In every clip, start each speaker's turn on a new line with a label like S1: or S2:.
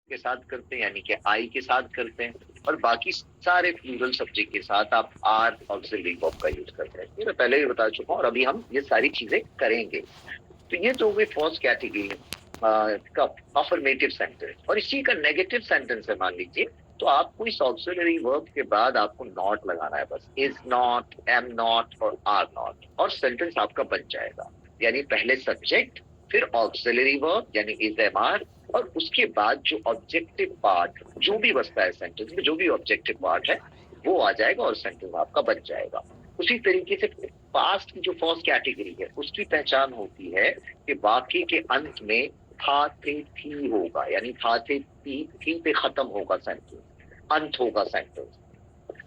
S1: के साथ करते हैं यानी कि आई के साथ करते हैं, और बाकी सारे प्लूरल सब्जेक्ट के साथ आप आर ऑक्सिलरी वर्ब का यूज करते हैं। ये मैं पहले ही बता चुका हूँ और अभी हम ये सारी चीजें करेंगे। तो ये तो हो गई फर्स्ट कैटेगरी का अफर्मेटिव सेंटेंस। और इसी का नेगेटिव सेंटेंस है, मान लीजिए, तो आपको इस ऑक्सिलरी वर्ब के बाद आपको नॉट लगाना है, बस इज नॉट, एम नॉट और आर नॉट, और सेंटेंस आपका बन जाएगा। यानी पहले सब्जेक्ट, फिर ऑक्सिलरी वर्ब यानी इज, एम, आर, और उसके बाद जो ऑब्जेक्टिव पार्ट जो भी बचता है सेंटेंस में, जो भी ऑब्जेक्टिव पार्ट है वो आ जाएगा और सेंटेंस आपका बन जाएगा। उसी तरीके से पास्ट की जो फर्स्ट कैटेगरी है उसकी पहचान होती है कि बाकी के अंत में था, थे, थी होगा, यानी था, थे, थी पे खत्म होगा सेंटेंस, अंत होगा सेंटेंस।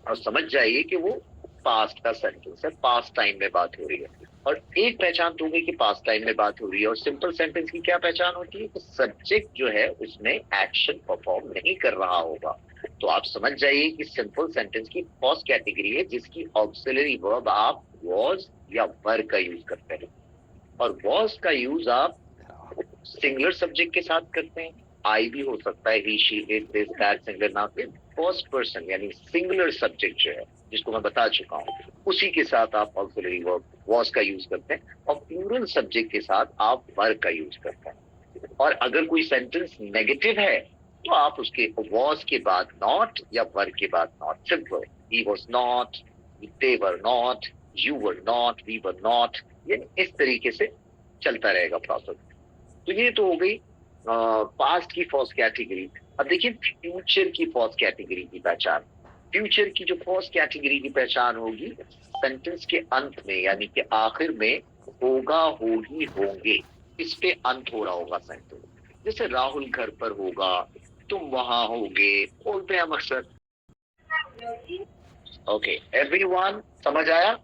S1: और समझ जाइए कि वो पास्ट का सेंटेंस है, पास्ट टाइम में बात हो रही है। और एक पहचान तो होगी कि पास्ट टाइम में बात हो रही है। और सिंपल सेंटेंस की क्या पहचान होती है कि सब्जेक्ट जो है उसमें एक्शन परफॉर्म नहीं कर रहा होगा। तो आप समझ जाइए कि सिंपल सेंटेंस की फर्स्ट कैटेगरी है जिसकी ऑक्सिलरी वर्ब आप वॉज या वर का यूज करते हैं। और वॉज का यूज आप सिंगुलर सब्जेक्ट के साथ करते हैं, आई भी हो सकता है, he, she, it, this, that, singular noun के फर्स्ट पर्सन यानी सिंगुलर सब्जेक्ट जो है जिसको मैं बता चुका हूं, उसी के साथ आप ऑक्सिलरी वर्ब वॉज का यूज करते हैं। और प्लूरल सब्जेक्ट के साथ आप वर का यूज करते हैं। और अगर कोई सेंटेंस नेगेटिव है तो आप उसके वॉज के बाद नॉट या वर के बाद not, simple, he was not, they were not, you were not, we were not, यानी इस तरीके से चलता रहेगा प्रोसेस। तो ये तो हो गई पास्ट की फर्स्ट कैटेगरी। अब देखिए फ्यूचर की फर्स्ट कैटेगरी की पहचान। फ्यूचर की जो फर्स्ट कैटेगरी की पहचान होगी, सेंटेंस के अंत में यानी कि आखिर में होगा, होगी, होंगे, इस पे अंत हो रहा होगा सेंटेंस। जैसे राहुल घर पर होगा, तुम वहां होगे, बोलते हैं हम अक्सर। ओके एवरीवन, समझ आया?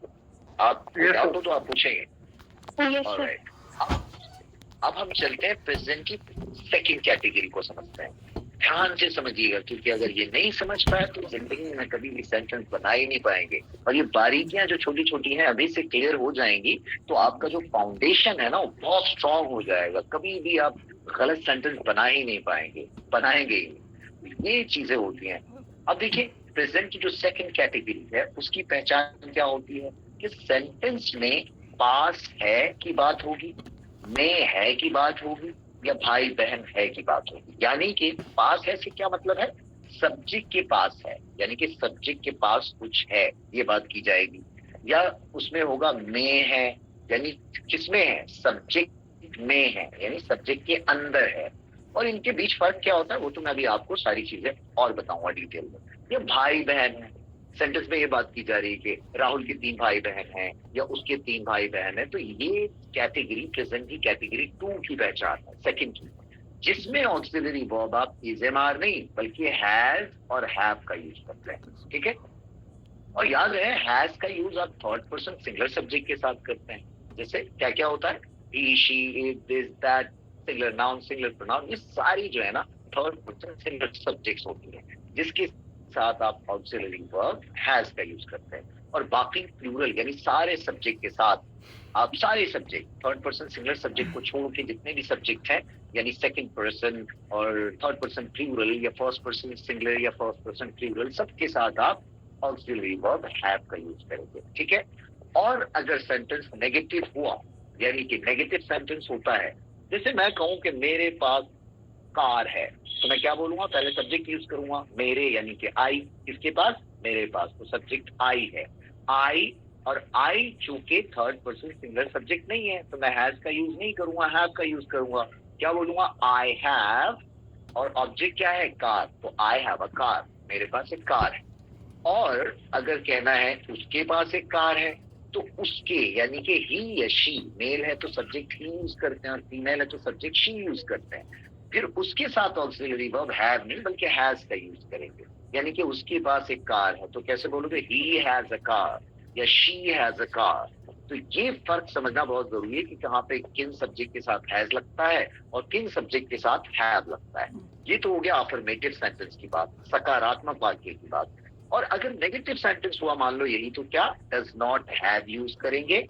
S1: आप डाउट हो तो आप पूछेंगे। ऑलराइट, अब हम चलते हैं प्रेजेंट की सेकंड कैटेगरी को समझते हैं। ध्यान से समझिएगा, क्योंकि अगर ये नहीं समझ पाए तो जिंदगी में कभी भी सेंटेंस बना ही नहीं पाएंगे। और ये बारीकियां जो छोटी छोटी हैं अभी से क्लियर हो जाएंगी तो आपका जो फाउंडेशन है ना वो बहुत स्ट्रांग हो जाएगा। कभी भी आप गलत सेंटेंस बना ही नहीं पाएंगे, बनाएंगे ही। ये चीजें होती हैं। अब देखिए प्रेजेंट की जो सेकंड कैटेगरी है उसकी पहचान क्या होती है कि सेंटेंस में पास है की बात होगी, में है की बात होगी, या भाई बहन है की बात होगी। यानी कि पास है से क्या मतलब है, सब्जेक्ट के पास है, यानी कि सब्जेक्ट के पास कुछ है, ये बात की जाएगी। या उसमें होगा में है, यानी किसमें है, सब्जेक्ट में है, यानी सब्जेक्ट के अंदर है। और इनके बीच फर्क क्या होता है वो तो मैं अभी आपको सारी चीजें और बताऊंगा डिटेल में। ये भाई बहन है, सेंटेंस में ये बात की जा रही है कि राहुल के 3 भाई बहन हैं या उसके 3 भाई बहन है, तो ये कैटेगरी प्रेजेंट की कैटेगरी 2 की पहचान है, सेकंड की, जिसमें ऑक्सिलरी वर्ब आप इज, एम, आर नहीं बल्कि हैज और हैव का यूज करते हैं। ठीक है, और याद रहे हैज का यूज आप थर्ड पर्सन सिंगुलर सब्जेक्ट के साथ करते हैं। जैसे क्या क्या होता है, he, she, it, this, that, singular noun, singular pronoun, ये सारी जो है ना थर्ड पर्सन सिंगुलर सब्जेक्ट्स होती है जिसके साथ आप ऑक्सिलरी वर्ब हैज का यूज करते हैं। और बाकी प्लूरल यानी सारे सब्जेक्ट के साथ आप सारे subject, third person singular subject को छोड़ के जितने भी सब्जेक्ट हैं, यानी सेकंड पर्सन और थर्ड पर्सन प्लूरल या फर्स्ट पर्सन सिंगुलर या फर्स्ट पर्सन प्लूरल, सबके साथ आप ऑक्सिलरी वर्ब हैव का यूज करेंगे। ठीक है, और अगर सेंटेंस नेगेटिव हुआ, यानी कि नेगेटिव सेंटेंस होता है, जैसे मैं कहूं कि मेरे पास कार है, तो मैं क्या बोलूंगा, पहले सब्जेक्ट यूज करूंगा मेरे, यानी कि आई, किसके पास, मेरे पास, तो सब्जेक्ट आई है, आई। और आई चूंकि थर्ड पर्सन सिंगुलर सब्जेक्ट नहीं है तो मैं हैज का यूज नहीं करूंगा, हैव का यूज करूंगा। क्या बोलूंगा, आई हैव, और ऑब्जेक्ट क्या है, कार, तो आई हैव अ कार, मेरे पास एक कार है। और अगर कहना है उसके पास एक कार है, तो उसके यानी कि ही या शी, मेल है तो सब्जेक्ट ही यूज करते हैं और फीमेल है तो सब्जेक्ट शी यूज करते हैं। फिर उसके साथ ऑक्सिलरी वर्ब हैव नहीं बल्कि हैज का यूज करेंगे, यानी कि उसके पास एक कार है तो कैसे बोलोगे, ही हैज अ कार या शी हैज अ कार। तो ये फर्क समझना बहुत जरूरी है कि कहाँ पे किन सब्जेक्ट के साथ हैज लगता है और किन सब्जेक्ट के साथ हैव लगता है। ये तो हो गया अफर्मेटिव सेंटेंस की बात, सकारात्मक वाक्य की बात। और अगर नेगेटिव सेंटेंस हुआ मान लो यही, तो क्या डज नॉट हैव यूज करेंगे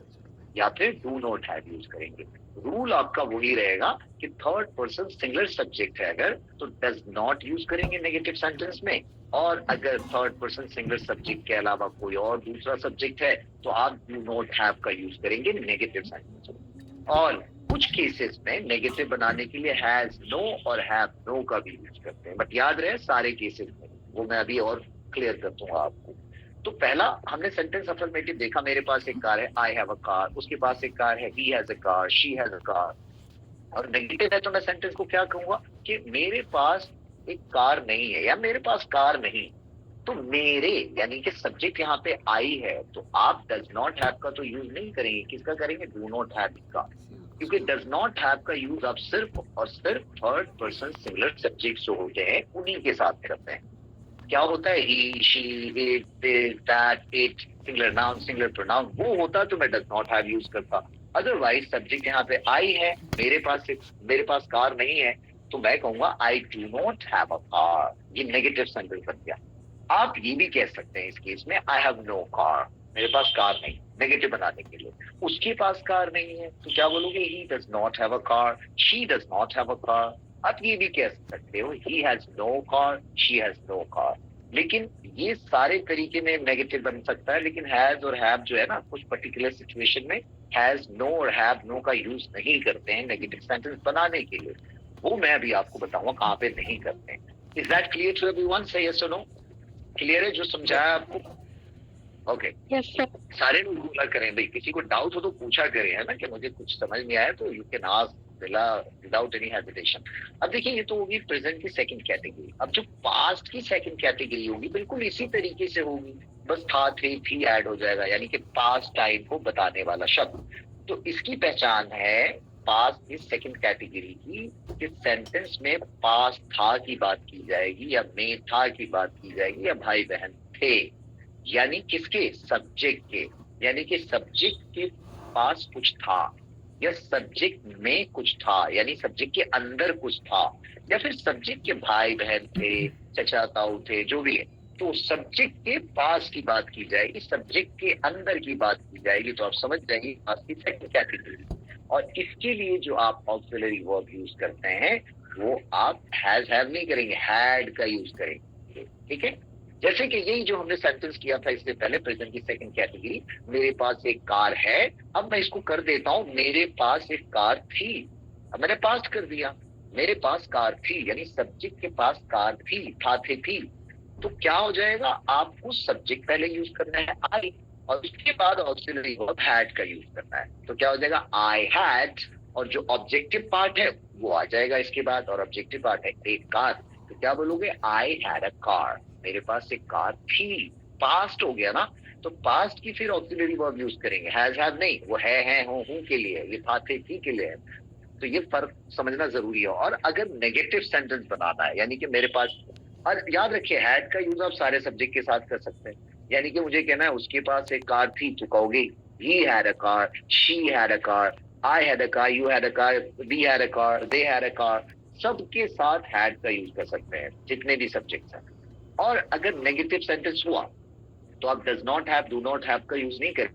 S1: या फिर डू नॉट हैव यूज करेंगे। रूल आपका वही रहेगा कि थर्ड पर्सन सिंगुलर सब्जेक्ट है अगर, तो डज नॉट यूज करेंगे नेगेटिव सेंटेंस में, और अगर थर्ड पर्सन सिंगुलर सब्जेक्ट के अलावा कोई और दूसरा सब्जेक्ट है तो आप डू नॉट हैव का यूज करेंगे नेगेटिव सेंटेंस में। और कुछ केसेस में नेगेटिव बनाने के लिए हैज नो और हैव नो का भी यूज करते हैं, बट याद रहे सारे केसेस में, वो मैं अभी और क्लियर कर दूंगा आपको। तो पहला हमने सेंटेंस अफर्मेटिव देखा, मेरे पास एक कार है, आई हैव अ कार, उसके पास एक कार है, he has a car, she has a car. और नेगेटिव है तो मैं सेंटेंस को क्या कहूंगा कि मेरे पास एक कार नहीं है या मेरे पास कार नहीं। तो मेरे यानी कि सब्जेक्ट यहाँ पे आई है, तो आप डज नॉट हैव का तो यूज नहीं करेंगे, किसका करेंगे, डू नॉट हैव का। क्योंकि डज नॉट हैव का यूज आप सिर्फ और सिर्फ थर्ड पर्सन सिंगुलर सब्जेक्ट जो होते हैं उन्हीं के साथ करते हैं। क्या होता है, he she it this that it, singular noun singular pronoun, वो होता तो मैं डज नॉट हैव यूज करता। अदरवाइज सब्जेक्ट यहाँ पे आई है, मेरे पास कार नहीं है, तो मैं कहूंगा I do not have a car, ये नेगेटिव सेंटेंस बन गया। आप ये भी कह सकते हैं इस केस में, आई हैव नो कार, मेरे पास कार नहीं, नेगेटिव बनाने के लिए। उसके पास कार नहीं है तो क्या बोलोगे, he does not have a car, she does not have a car. आप ये भी कह सकते हो, he has no car, she has no car. लेकिन ये सारे तरीके में नेगेटिव बन सकता है, लेकिन हैज और हैव जो है ना, कुछ पर्टिकुलर सिचुएशन में हैज नो और हैव नो का यूज नहीं करते हैं नेगेटिव सेंटेंस बनाने के लिए। वो मैं अभी आपको बताऊंगा कहाँ पे नहीं करते हैं। Is that clear to everyone? Say yes और नो? क्लियर है जो समझाया आपको? Okay,
S2: yes sir.
S1: सारे लोग बोला करें भाई, किसी को डाउट हो तो पूछा करें, है ना, कि मुझे कुछ समझ नहीं आया, तो you can ask without any hesitation. अब देखिए, ये तो होगी प्रेजेंट की सेकंड कैटेगरी। अब जो पास्ट की सेकंड कैटेगरी होगी बिल्कुल इसी तरीके से होगी, बस था थे थी ऐड हो जाएगा, यानी कि पास्ट टाइम को बताने वाला शब्द। तो इसकी पहचान है पास्ट की सेकंड कैटेगरी की, कि सेंटेंस में पास्ट था की बात की जाएगी, या में था की बात की जाएगी, या भाई बहन थे, यानी किसके, सब्जेक्ट के, यानी कि सब्जेक्ट के पास कुछ था, या सब्जेक्ट में कुछ था, यानी सब्जेक्ट के अंदर कुछ था, या फिर सब्जेक्ट के भाई बहन थे, चचा ताऊ थे, जो भी है। तो सब्जेक्ट के पास की बात की जाएगी, सब्जेक्ट के अंदर की बात की जाएगी। तो आप समझ जाइए पास की सेकंड कैटेगरी। और इसके लिए जो आप ऑक्सिलरी वर्ब यूज करते हैं वो आप हैज हैव नहीं करेंगे, हैड का यूज करेंगे। ठीक है, जैसे कि यही जो हमने सेंटेंस किया था इससे पहले, प्रेजेंट की सेकंड कैटेगरी, मेरे पास एक कार है। अब मैं इसको कर देता हूं, मेरे पास एक कार थी। अब मैंने पास्ट कर दिया, मेरे पास कार थी, यानी सब्जेक्ट के पास कार थी, था थे थी। तो क्या हो जाएगा, आपको सब्जेक्ट पहले यूज करना है आई, और उसके बाद ऑक्सिलरी वर्ब हैड का यूज करना है। तो क्या हो जाएगा, आई हैड, और जो ऑब्जेक्टिव पार्ट है वो आ जाएगा इसके बाद, और ऑब्जेक्टिव पार्ट है एक कार। तो क्या बोलोगे, आई हैड अ कार, मेरे पास एक कार थी। पास्ट हो गया ना, तो पास्ट की फिर ऑक्सिलरी वर्ब यूज करेंगे, हैज हैव नहीं, वो है हूं के लिए, ये था थे थी के लिए है। तो ये फर्क समझना जरूरी है। और अगर नेगेटिव सेंटेंस बनाना है, यानी कि मेरे पास, और याद रखिए हैड का यूज आप सारे सब्जेक्ट के साथ कर सकते हैं। यानी कि मुझे कहना है उसके पास एक कार थी, तो कहोगे he had a car, she had a car, I had a car, you had a car, we had a car, they had a car. सबके साथ हैड का यूज कर सकते हैं जितने भी सब्जेक्ट्स हैं। और अगर नेगेटिव सेंटेंस हुआ तो आप does not have, do not have का यूज नहीं करें,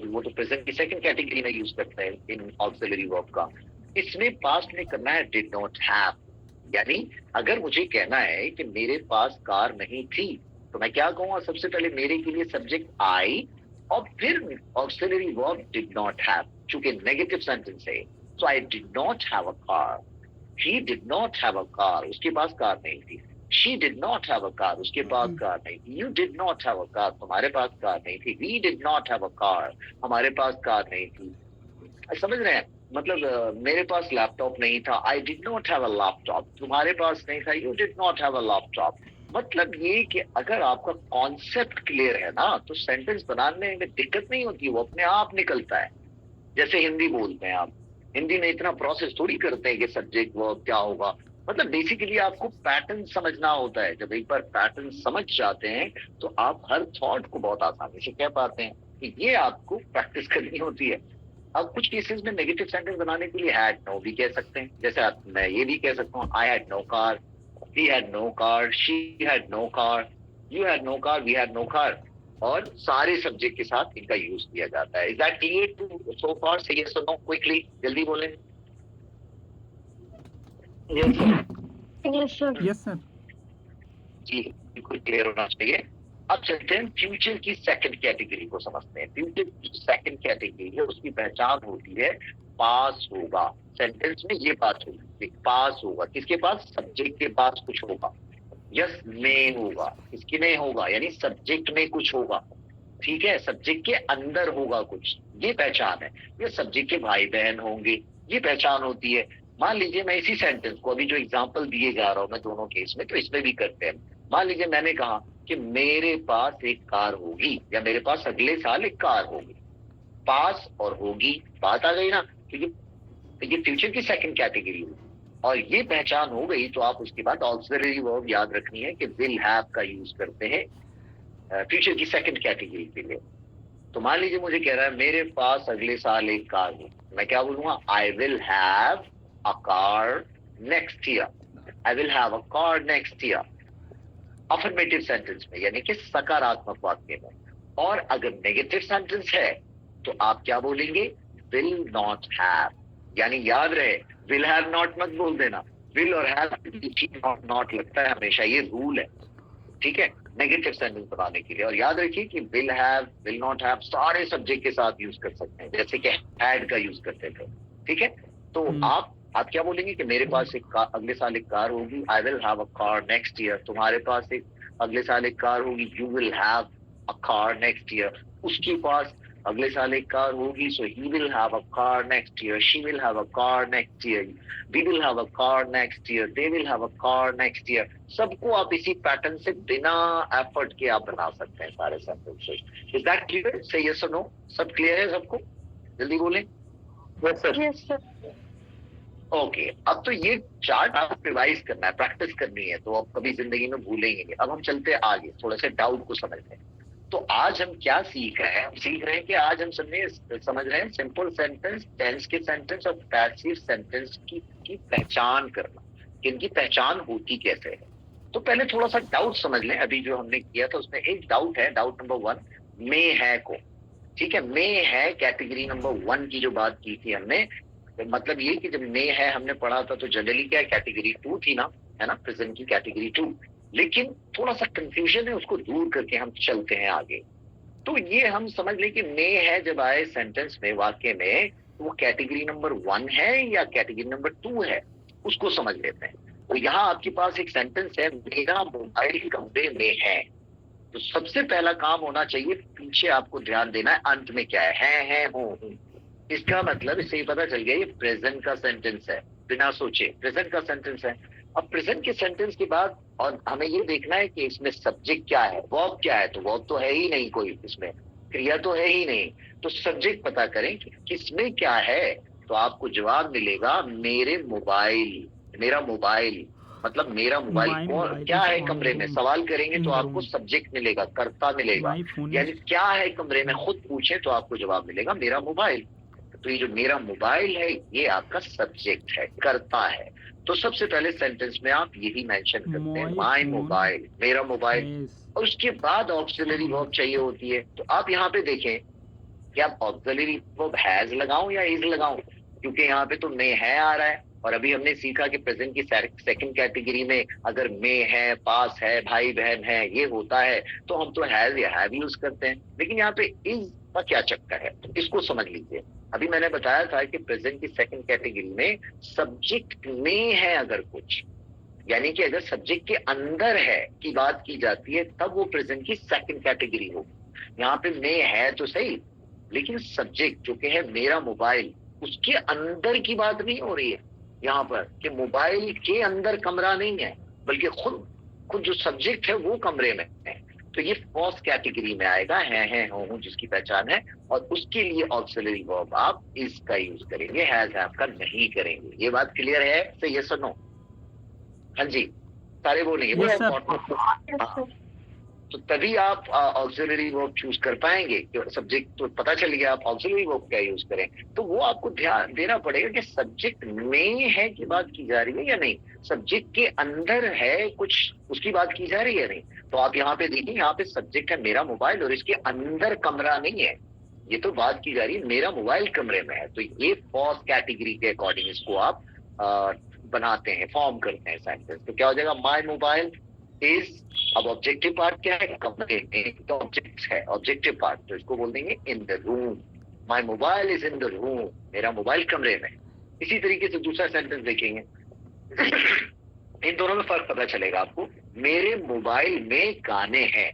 S1: वो तो प्रेजेंट की सेकंड कैटेगरी में यूज करते हैं इन ऑक्सिलरी वर्ब का। इसमें पास्ट में करना है डिड नॉट हैव। यानी अगर मुझे कहना है कि मेरे पास कार नहीं थी, तो मैं क्या कहूंगा, सबसे पहले मेरे के लिए सब्जेक्ट आई, और फिर auxiliary verb did not have, चूंकि नेगेटिव सेंटेंस है। So I did not have a car, he did not have a car, उसके पास कार नहीं थी। She did not have a car, उसके पास कार नहीं थी। You did not have a car, तुम्हारे पास कार नहीं थी। We did not have a car, हमारे पास कार नहीं थी। समझ रहे हैं, मतलब मेरे पास लैपटॉप नहीं था, आई did not have a laptop, तुम्हारे पास नहीं था, you did not have a laptop. मतलब ये कि अगर आपका कॉन्सेप्ट क्लियर है ना, तो सेंटेंस बनाने में दिक्कत नहीं होती, वो अपने आप निकलता है। जैसे हिंदी बोलते हैं आप, हिंदी में इतना प्रोसेस थोड़ी करते हैं कि सब्जेक्ट वर्ब क्या होगा। मतलब बेसिकली आपको पैटर्न समझना होता है। जब एक बार पैटर्न समझ जाते हैं तो आप हर थॉट को बहुत आसानी से कह पाते हैं। कि ये आपको प्रैक्टिस करनी होती है। अब कुछ केसेस में नेगेटिव सेंटेंस बनाने के लिए हैड नो भी कह सकते हैं। जैसे मैं ये भी कह सकता हूँ, I had no car, he had no car, she had no car, you had no car, we had no car. और सारे सब्जेक्ट के साथ इनका यूज किया जाता है। Is that clear to so far? Say yes और नो, क्विकली, जल्दी बोलें।
S2: Yes sir.
S3: Yes sir.
S4: Yes sir.
S1: जी बिल्कुल क्लियर होना चाहिए। अब चलते हैं फ्यूचर की सेकंड कैटेगरी को समझते हैं। फ्यूचर की सेकंड कैटेगरी है, उसकी पहचान होती है पास होगा। सेंटेंस में ये बात होगी, पास होगा, किसके पास? सब्जेक्ट के पास कुछ होगा। यस में होगा, किसके में होगा? यानी सब्जेक्ट में कुछ होगा, ठीक है, सब्जेक्ट के अंदर होगा कुछ, ये पहचान है। ये सब्जेक्ट के भाई बहन होंगे, ये पहचान होती है। मान लीजिए मैं इसी सेंटेंस को, अभी जो एग्जांपल दिए जा रहा हूं मैं दोनों केस में, तो इसमें भी करते हैं। मान लीजिए मैंने कहा कि मेरे पास एक कार होगी, या मेरे पास अगले साल एक कार होगी। पास और होगी, बात आ गई ना? तो ये फ्यूचर की सेकंड कैटेगरी होगी, और ये पहचान हो गई तो आप उसके बाद ऑक्सिलरी वर्ब याद रखनी है कि विल हैव का यूज करते हैं फ्यूचर की सेकंड कैटेगरी के लिए। तो मान लीजिए मुझे कह रहा है मेरे पास अगले साल एक कार है, मैं क्या बोलूंगा? आई will have a car next year. I will have a car next year, affirmative sentence में, यानी कि सकारात्मक वाक्य में। और अगर नेगेटिव सेंटेंस है तो आप क्या बोलेंगे? Will not have. यानी याद रहे, विल हैव नॉट मत बोल देना, विल और हैव नॉट लगता है हमेशा, ये रूल है, ठीक है, नेगेटिव सेंटेंस बनाने के लिए। और याद रखिए कि will have, will not have सारे सब्जेक्ट के साथ यूज कर सकते हैं, जैसे कि हैड का यूज करते थे, ठीक है। तो आप क्या बोलेंगे कि मेरे पास एक कार, अगले साल एक कार होगी, I will have a car next year. तुम्हारे पास एक अगले साल एक कार होगी, you will have a car next year. उसके पास अगले साल एक कार होगी, so he will have a car next year, she will have a car next year, we will have a car next year, they will have a car next year. सबको आप इसी pattern से बिना effort के आप बना सकते हैं सारे सेंटेंसेस। Is that clear? से यस और नो, सब क्लियर है सबको? जल्दी बोलें।
S2: Yes sir.
S3: Yes sir.
S1: Okay, अब तो ये चार्ट आप रिवाइज करना है, प्रैक्टिस करनी है, तो आप कभी जिंदगी में भूलेंगे नहीं। अब हम चलते हैं आगे, थोड़ा सा डाउट को समझते हैं। तो आज हम क्या सीख रहे हैं? हम सीख रहे हैं कि आज हम समझ रहे हैं सिंपल सेंटेंस, टेंस के सेंटेंस और पैसिव सेंटेंस की पहचान करना, कि इनकी पहचान होती कैसे है। तो पहले थोड़ा सा डाउट समझ लें। अभी जो हमने किया था उसमें एक डाउट है, डाउट नंबर 1, में है को, ठीक है, में है कैटेगरी नंबर 1 की जो बात की थी हमने, मतलब ये कि जब में है हमने पढ़ा था तो जनरली क्या कैटेगरी 2 थी ना, है ना, प्रेजेंट की कैटेगरी 2। लेकिन थोड़ा सा कंफ्यूजन है, उसको दूर करके हम चलते हैं आगे। तो ये हम समझ लें कि में है जब आए सेंटेंस में, वाक्य में, तो वो कैटेगरी नंबर 1 है या कैटेगरी नंबर 2 है, उसको समझ लेते हैं। तो यहाँ आपके पास एक सेंटेंस है, मेरा मोबाइल कमरे में है। तो सबसे पहला काम होना चाहिए, पीछे आपको ध्यान देना है अंत में क्या है हूं। इसका मतलब इससे ही पता चल गया ये प्रेजेंट का सेंटेंस है, बिना सोचे प्रेजेंट का सेंटेंस है। अब प्रेजेंट के सेंटेंस के बाद और हमें ये देखना है कि इसमें सब्जेक्ट क्या है, वर्ब क्या है। तो वर्ब तो है ही नहीं कोई, इसमें क्रिया तो है ही नहीं, तो सब्जेक्ट पता करें कि किसमें क्या है। तो आपको जवाब मिलेगा मेरे मोबाइल, मेरा मोबाइल, मतलब मेरा मोबाइल कौन क्या है कमरे में। सवाल करेंगे तो आपको सब्जेक्ट मिलेगा, कर्ता मिलेगा, यानी क्या है कमरे में, खुद पूछे तो आपको जवाब मिलेगा मेरा मोबाइल। तो ये जो मेरा मोबाइल है ये आपका सब्जेक्ट है, कर्ता है। तो सबसे पहले सेंटेंस में आप यही मेंशन करते हैं, माय मोबाइल, मेरा मोबाइल। और उसके बाद ऑक्सिलरी वर्ब चाहिए होती है। तो आप यहाँ पे देखें कि आप ऑक्सिलरी वर्ब हैज लगाऊं या इज लगाऊं, क्योंकि यहाँ पे तो मे है आ रहा है। और अभी हमने सीखा कि प्रेजेंट की सेकंड कैटेगरी में अगर मे है, पास है, भाई बहन है, ये होता है, तो हम तो हैज या हैव यूज करते हैं। लेकिन यहाँ पे इज का क्या चक्कर है, तो इसको समझ लीजिए। अभी मैंने बताया था कि प्रेजेंट की सेकंड कैटेगरी में सब्जेक्ट में है अगर कुछ, यानी कि अगर सब्जेक्ट के अंदर है की बात की जाती है, तब वो प्रेजेंट की सेकंड कैटेगरी होगी। यहाँ पे में है तो सही, लेकिन सब्जेक्ट जो कि है मेरा मोबाइल, उसके अंदर की बात नहीं हो रही है यहाँ पर, कि मोबाइल के अंदर कमरा नहीं है, बल्कि खुद जो सब्जेक्ट है वो कमरे में है। तो ये फर्स्ट कैटेगरी में आएगा, है हूं जिसकी पहचान है। और उसके लिए ऑक्सिलरी वर्ब आप इज का यूज करेंगे, हैज हैव का नहीं करेंगे। ये बात क्लियर है? से यस और नो? हाँ जी, सारे बोलेंगे।
S4: Yes, sir.
S1: तो तभी आप ऑक्सिलरी वर्ब चूज कर पाएंगे। सब्जेक्ट तो पता चल गया, आप ऑक्सिलरी वर्ब क्या यूज करें। तो वो आपको ध्यान देना पड़ेगा कि सब्जेक्ट में है की बात की जा रही है या नहीं, सब्जेक्ट के अंदर है कुछ उसकी बात की जा रही है या नहीं। तो आप यहाँ पे देखिए, यहाँ पे सब्जेक्ट है मेरा मोबाइल और इसके अंदर कमरा नहीं है, ये तो बात की जा रही है मेरा मोबाइल कमरे में है। तो ये फर्स्ट कैटेगरी के अकॉर्डिंग इसको आप बनाते हैं, फॉर्म करते हैं सेंटेंस। तो क्या हो जाएगा, माई मोबाइल इज, अब ऑब्जेक्टिव पार्ट क्या है, कमरे में, तो ऑब्जेक्ट है ऑब्जेक्टिव पार्ट, तो इसको बोल देंगे in the room. My mobile is in the room, मेरा मोबाइल कमरे में। इसी तरीके से दूसरा सेंटेंस देखेंगे इन दोनों में फर्क पता चलेगा आपको। मेरे मोबाइल में गाने हैं,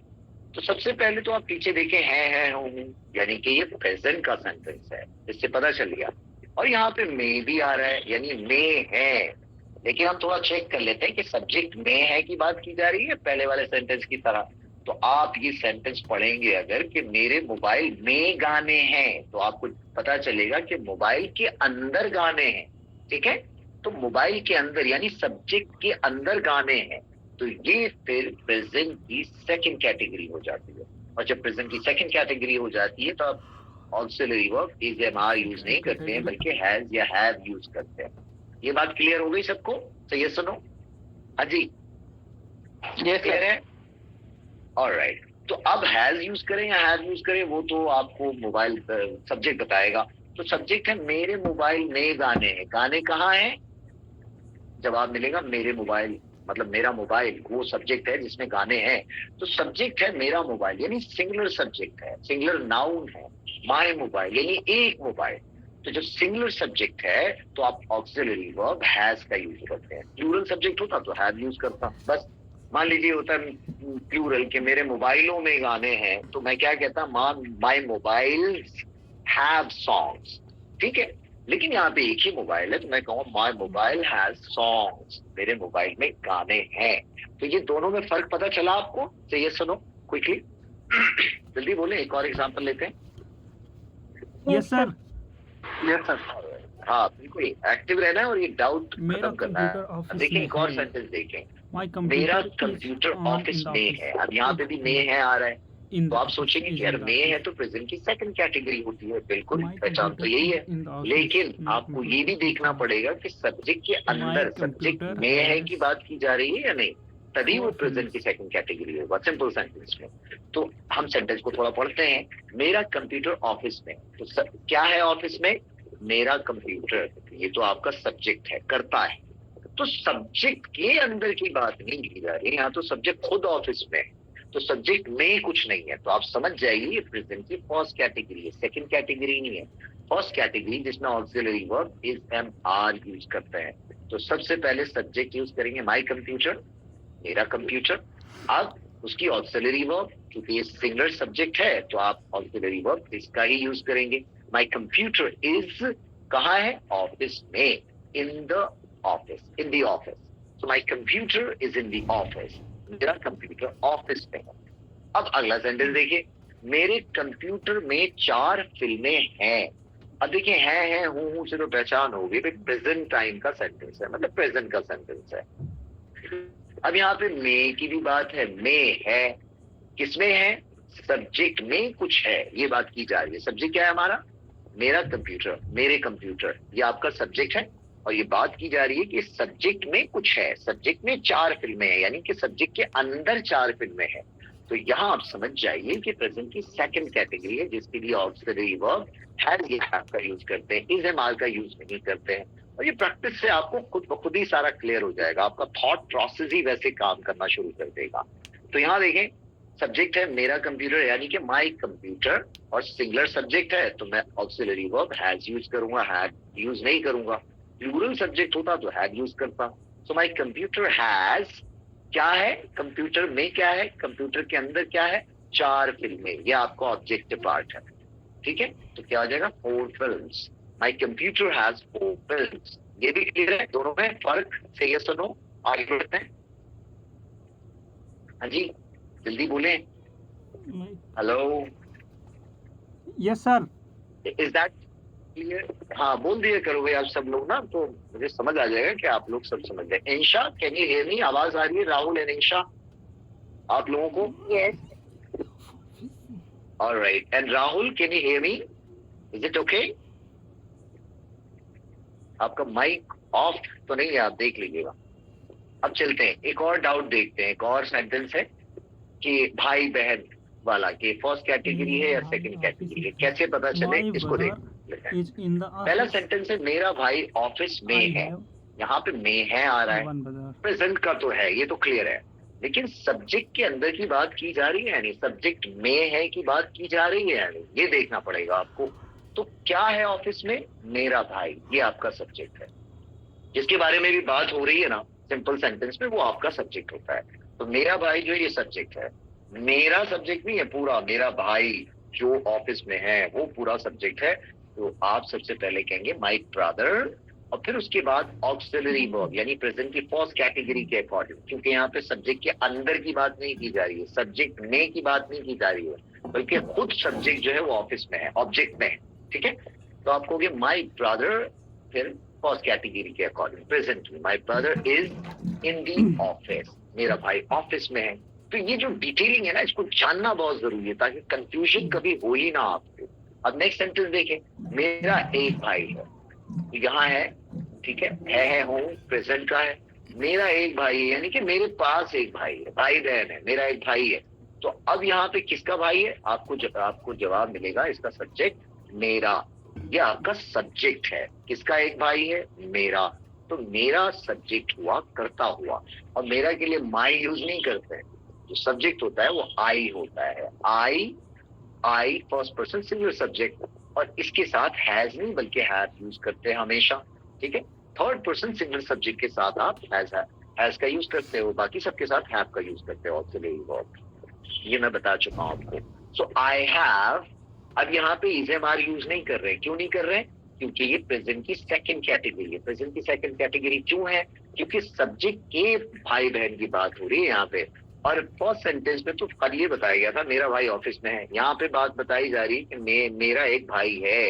S1: तो सबसे पहले तो आप पीछे देखें है हूं, यानी कि ये प्रेजेंट का सेंटेंस है, इससे पता चल गया। और यहाँ पे मे भी आ रहा है, यानी मे है। लेकिन हम थोड़ा चेक कर लेते हैं कि सब्जेक्ट में है की बात की जा रही है पहले वाले सेंटेंस की तरह। तो आप ये सेंटेंस पढ़ेंगे अगर कि मेरे मोबाइल में गाने हैं, तो आपको पता चलेगा कि मोबाइल के अंदर गाने हैं। ठीक है, तो मोबाइल के अंदर यानी सब्जेक्ट के अंदर गाने हैं, तो ये फिर प्रेजेंट की सेकंड कैटेगरी हो जाती है। और जब प्रेजेंट की सेकंड कैटेगरी हो जाती है तो आप auxiliary verb is am are use नहीं करते हैं, बल्कि हैज या हैव यूज करते हैं। ये बात क्लियर हो गई सबको? तो ये सुनो, हाँ जी, ये क्लियर है? ऑलराइट, तो अब हैज यूज करें या हैव यूज करें वो तो आपको मोबाइल सब्जेक्ट बताएगा। तो सब्जेक्ट है मेरे मोबाइल में गाने हैं। गाने कहाँ हैं? जवाब मिलेगा मेरे मोबाइल, मतलब मेरा मोबाइल वो सब्जेक्ट है जिसमें गाने हैं। तो सब्जेक्ट है मेरा मोबाइल, यानी सिंगुलर सब्जेक्ट है, सिंगुलर नाउन है। माय मोबाइल यानी एक मोबाइल। तो जब सिंगुलर सब्जेक्ट है तो आप ऑक्सिलरी वर्ब हैज का यूज करते हैं। प्लूरल सब्जेक्ट होता तो हैव यूज करता। बस मान लीजिए होता है प्लूरल के मेरे मोबाइलों में गाने हैं, तो मैं क्या कहता, माय मोबाइल हैव सॉन्ग्स। ठीक है, लेकिन यहाँ पे एक ही मोबाइल है तो मैं कहूँ माय मोबाइल हैज सॉन्ग्स, मेरे मोबाइल में गाने हैं। तो ये दोनों में फर्क पता चला आपको? तो ये सुनो क्विकली, जल्दी बोले, एक और एग्जांपल लेते हैं।
S3: Yes sir.
S2: Yes sir.
S1: हाँ बिल्कुल, एक्टिव रहना है और ये डाउट
S3: मेरा
S1: खत्म करना
S3: कंप्यूटर
S1: है।
S3: ऑफिस
S1: देखिए
S3: में
S1: एक और
S3: है।
S1: सेंटेंस देखें,
S3: माय
S1: मेरा
S3: कंप्यूटर
S1: कंप्यूटर ऑफिस में है। अब यहाँ पे भी में है आ रहा है, तो आप सोचेंगे कि यार में है तो प्रेजेंट की सेकंड कैटेगरी होती है। बिल्कुल, पहचान तो यही है, लेकिन आपको ये भी देखना पड़ेगा कि सब्जेक्ट के अंदर सब्जेक्ट में है की बात की जा रही है या नहीं, तभी वो प्रेजेंट की सेकंड कैटेगरी होगा सिंपल सेंटेंस में। तो हम सेंटेंस को थोड़ा पढ़ते हैं। मेरा कंप्यूटर ऑफिस में, तो क्या है ऑफिस में? मेरा कंप्यूटर, ये तो आपका सब्जेक्ट है, करता है। तो सब्जेक्ट के अंदर की बात नहीं की जा रही, यहाँ तो सब्जेक्ट खुद ऑफिस में है, तो सब्जेक्ट में कुछ नहीं है। तो आप समझ जाइए ये प्रेजेंट की फर्स्ट कैटेगरी है, सेकंड कैटेगरी नहीं है। फर्स्ट कैटेगरी जिसमें auxiliary verb is am are use करते हैं। तो सबसे पहले सब्जेक्ट यूज करेंगे माय कंप्यूटर, मेरा कंप्यूटर। अब उसकी ऑक्सिलरी वर्ब, क्योंकि ये सिंगुलर सब्जेक्ट है तो आप ऑक्सिलरी वर्ब इसका ही यूज करेंगे। माय कंप्यूटर इज कहाँ है? ऑफिस में, इन the office, in the office. So my computer is in the office, मेरा कंप्यूटर ऑफिस में है। अब अगला सेंटेंस देखिए, मेरे कंप्यूटर में 4 फिल्में हैं। अब देखिए है हूं से तो पहचान होगी, प्रेजेंट टाइम का सेंटेंस है, मतलब प्रेजेंट का सेंटेंस है। अब यहाँ पे में की भी बात है, में है, किसमें है? सब्जेक्ट में कुछ है, ये बात की जा रही है। सब्जेक्ट क्या है हमारा? मेरा कंप्यूटर, मेरे कंप्यूटर, ये आपका सब्जेक्ट है। और ये बात की जा रही है कि सब्जेक्ट में कुछ है, सब्जेक्ट में 4 फिल्में हैं, यानी कि सब्जेक्ट के अंदर 4 फिल्में हैं। तो यहाँ आप समझ जाइए कि प्रेजेंट की सेकंड कैटेगरी है, जिसके लिए ऑक्सिलरी वर्ब हैज ये का यूज करते हैं, इज एम आर का यूज नहीं करते हैं। और ये प्रैक्टिस से आपको खुद ब खुद ही सारा क्लियर हो जाएगा, आपका थॉट प्रोसेस ही वैसे काम करना शुरू कर देगा। तो यहाँ देखें, सब्जेक्ट है मेरा कंप्यूटर यानी कि माय कंप्यूटर, और सिंगुलर सब्जेक्ट है तो मैं ऑक्सिलरी वर्ब हैज यूज करूंगा, हैड यूज नहीं करूंगा। प्लूरल सब्जेक्ट होता तो हैव यूज करता। सो माय कंप्यूटर हैज, क्या है? कंप्यूटर में क्या है? कंप्यूटर के अंदर क्या है? 4 फिल्में, ये आपका ऑब्जेक्टिव पार्ट है। ठीक है, तो क्या हो जाएगा? 4 films. My computer has 4 films. ये भी क्लियर है, दोनों में फर्क से ये सुनो, आगे बढ़ते हैं। हाँ जी, जल्दी बोले, hello.
S3: Yes sir.
S1: Is that clear? हाँ बोल दिया करो भाई आप सब लोग ना, तो मुझे समझ आ जाएगा कि आप लोग सब समझ गए। इंशा, कैन यू हियर मी? आवाज आ रही है? राहुल एंड इंशा, आप लोगों को?
S2: Yes
S1: All right. And Rahul, can you hear me? Is it okay? आपका माइक ऑफ तो नहीं है, आप देख लीजिएगा। अब चलते हैं, एक और डाउट देखते हैं। एक और सेंटेंस है कि भाई बहन वाला, कि फर्स्ट कैटेगरी है या सेकंड कैटेगरी है, कैसे पता चले, इसको देख लेते हैं।
S3: is in the
S1: पहला
S3: office.
S1: सेंटेंस है मेरा भाई ऑफिस में
S3: I
S1: है।
S3: have
S1: यहाँ पे में है आ रहा है,
S3: one brother.
S1: प्रेजेंट का तो है, ये तो क्लियर है। लेकिन सब्जेक्ट के अंदर की बात की जा रही है यानी सब्जेक्ट में है की बात की जा रही है यानी, ये देखना पड़ेगा आपको। तो क्या है ऑफिस में? मेरा भाई, ये आपका सब्जेक्ट है। जिसके बारे में भी बात हो रही है ना सिंपल सेंटेंस में, वो आपका सब्जेक्ट होता है। तो मेरा भाई जो है ये सब्जेक्ट है, मेरा सब्जेक्ट नहीं है पूरा, मेरा भाई जो ऑफिस में है वो पूरा सब्जेक्ट है। तो आप सबसे पहले कहेंगे माय ब्रदर, और फिर उसके बाद ऑक्सिलरी वर्ब यानी प्रेजेंट की फर्स्ट कैटेगरी के अकॉर्डिंग, क्योंकि यहाँ पे सब्जेक्ट के अंदर की बात नहीं की जा रही है, सब्जेक्ट में की बात नहीं की जा रही है, बल्कि खुद सब्जेक्ट जो है वो ऑफिस में है, ऑब्जेक्ट में है। ठीक है, तो आप कहोगे माय ब्रदर, फिर फर्स्ट कैटेगरी के अकॉर्डिंग प्रेजेंट में my brother is in the office, मेरा भाई ऑफिस में है। तो ये जो डिटेलिंग है ना, इसको जानना बहुत जरूरी है ताकि कंफ्यूजन कभी हो ही ना आपको। अब नेक्स्ट सेंटेंस देखें, मेरा एक भाई है, तो यहाँ है, ठीक है हूँ प्रेजेंट का है। मेरा एक भाई है यानी कि मेरे पास एक भाई है, भाई बहन है, मेरा एक भाई है। तो अब यहाँ पे किसका भाई है? आपको जवाब मिलेगा इसका सब्जेक्ट मेरा, ये आपका सब्जेक्ट है। किसका एक भाई है? मेरा। तो मेरा सब्जेक्ट हुआ, करता हुआ, और मेरा के लिए माई यूज नहीं करते हैं। जो सब्जेक्ट होता है वो आई होता है। आई फर्स्ट पर्सन सिंगुलर सब्जेक्ट, और इसके साथ हैज नहीं बल्कि हैव यूज करते हैं हमेशा। ठीक है, थर्ड पर्सन सिंगुलर सब्जेक्ट के साथ आप हैज का यूज करते हो, बाकी सबके साथ हैव का यूज करते हो ऑक्सिलरी वर्ब। ये मैं बता चुका हूं आपको। सो आई हैव, अब यहाँ पे इज एम आर यूज नहीं कर रहे। क्यों नहीं कर रहे? क्योंकि ये प्रेजेंट की सेकंड कैटेगरी है। प्रेजेंट की सेकंड कैटेगरी क्यों है? क्योंकि सब्जेक्ट के भाई बहन की बात हो रही है यहाँ पे। और फर्स्ट सेंटेंस में तो कल ये बताया गया था मेरा भाई ऑफिस में है। यहाँ पे बात बताई जा रही है कि मेरा एक भाई है,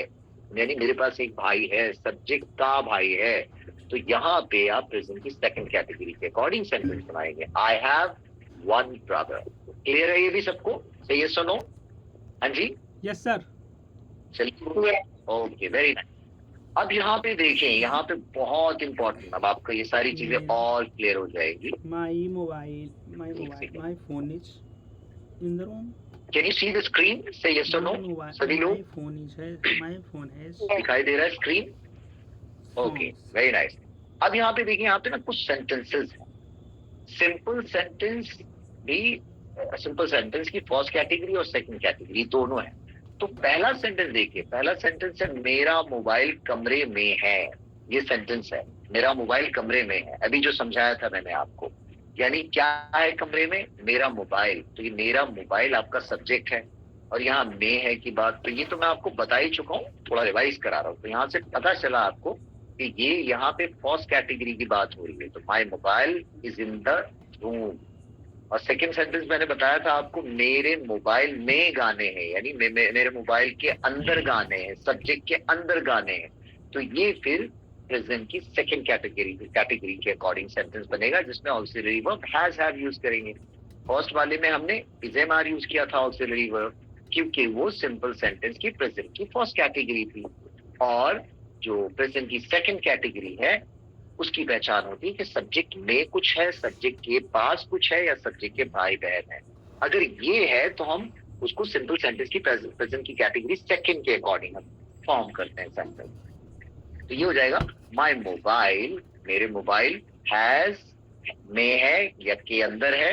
S1: यानी मेरे पास एक भाई है, सब्जेक्ट का भाई है। तो यहाँ पे आप प्रेजेंट की सेकंड कैटेगरी के अकॉर्डिंग सेंटेंस बनाएंगे। I have one brother. Clear है ये भी सबको? सही है, सुनो। हाँ जी,
S3: Yes sir.
S1: चलिए, ओके, वेरी नाइस। अब यहाँ पे देखें, यहाँ पे बहुत इंपॉर्टेंट, अब आपको ये सारी चीजें और क्लियर हो जाएगी।
S3: My phone is in the room.
S1: Can you see the screen? से यस और नो सभी लोग?
S3: My phone is
S1: दिखाई दे रहा है स्क्रीन? Okay, very nice. अब यहाँ पे देखिए, यहाँ पे ना कुछ सेंटेंसेस हैं। सिंपल सेंटेंस भी, सिंपल सेंटेंस की फर्स्ट कैटेगरी और सेकंड कैटेगरी दोनों है। तो पहला सेंटेंस देखिए, पहला सेंटेंस है मेरा मोबाइल कमरे में है। ये सेंटेंस है, मेरा मोबाइल कमरे में है। अभी जो समझाया था मैंने आपको, यानी क्या है कमरे में? मेरा मोबाइल। तो ये मेरा मोबाइल आपका सब्जेक्ट है, और यहाँ में है की बात, तो ये तो मैं आपको बता ही चुका हूँ, थोड़ा रिवाइज करा रहा हूँ। तो यहाँ से पता चला आपको कि ये यहाँ पे फर्स्ट कैटेगरी की बात हो रही है। तो my mobile is in the room. और सेकंड सेंटेंस मैंने बताया था आपको, मेरे मोबाइल में गाने हैं, यानी मेरे मोबाइल के अंदर गाने हैं, सब्जेक्ट के अंदर गाने हैं। तो ये फिर प्रेजेंट की सेकंड कैटेगरी के अकॉर्डिंग सेंटेंस बनेगा, जिसमें auxiliary verb has have use करेंगे। फर्स्ट वाले में हमने इज एम आर यूज किया था ऑक्सिलरी वर्ब, क्योंकि वो सिंपल सेंटेंस की प्रेजेंट की फर्स्ट कैटेगरी थी। और जो प्रेजेंट की सेकंड कैटेगरी है उसकी पहचान होती है कि सब्जेक्ट में कुछ है, सब्जेक्ट के पास कुछ है, या सब्जेक्ट के भाई बहन है। अगर ये है तो हम उसको सिंपल सेंटेंस की प्रेजेंट की कैटेगरी सेकंड के अकॉर्डिंग हम फॉर्म करते हैं सेंटेंस। तो ये हो जाएगा माय मोबाइल, मेरे मोबाइल, हैज में है या के अंदर है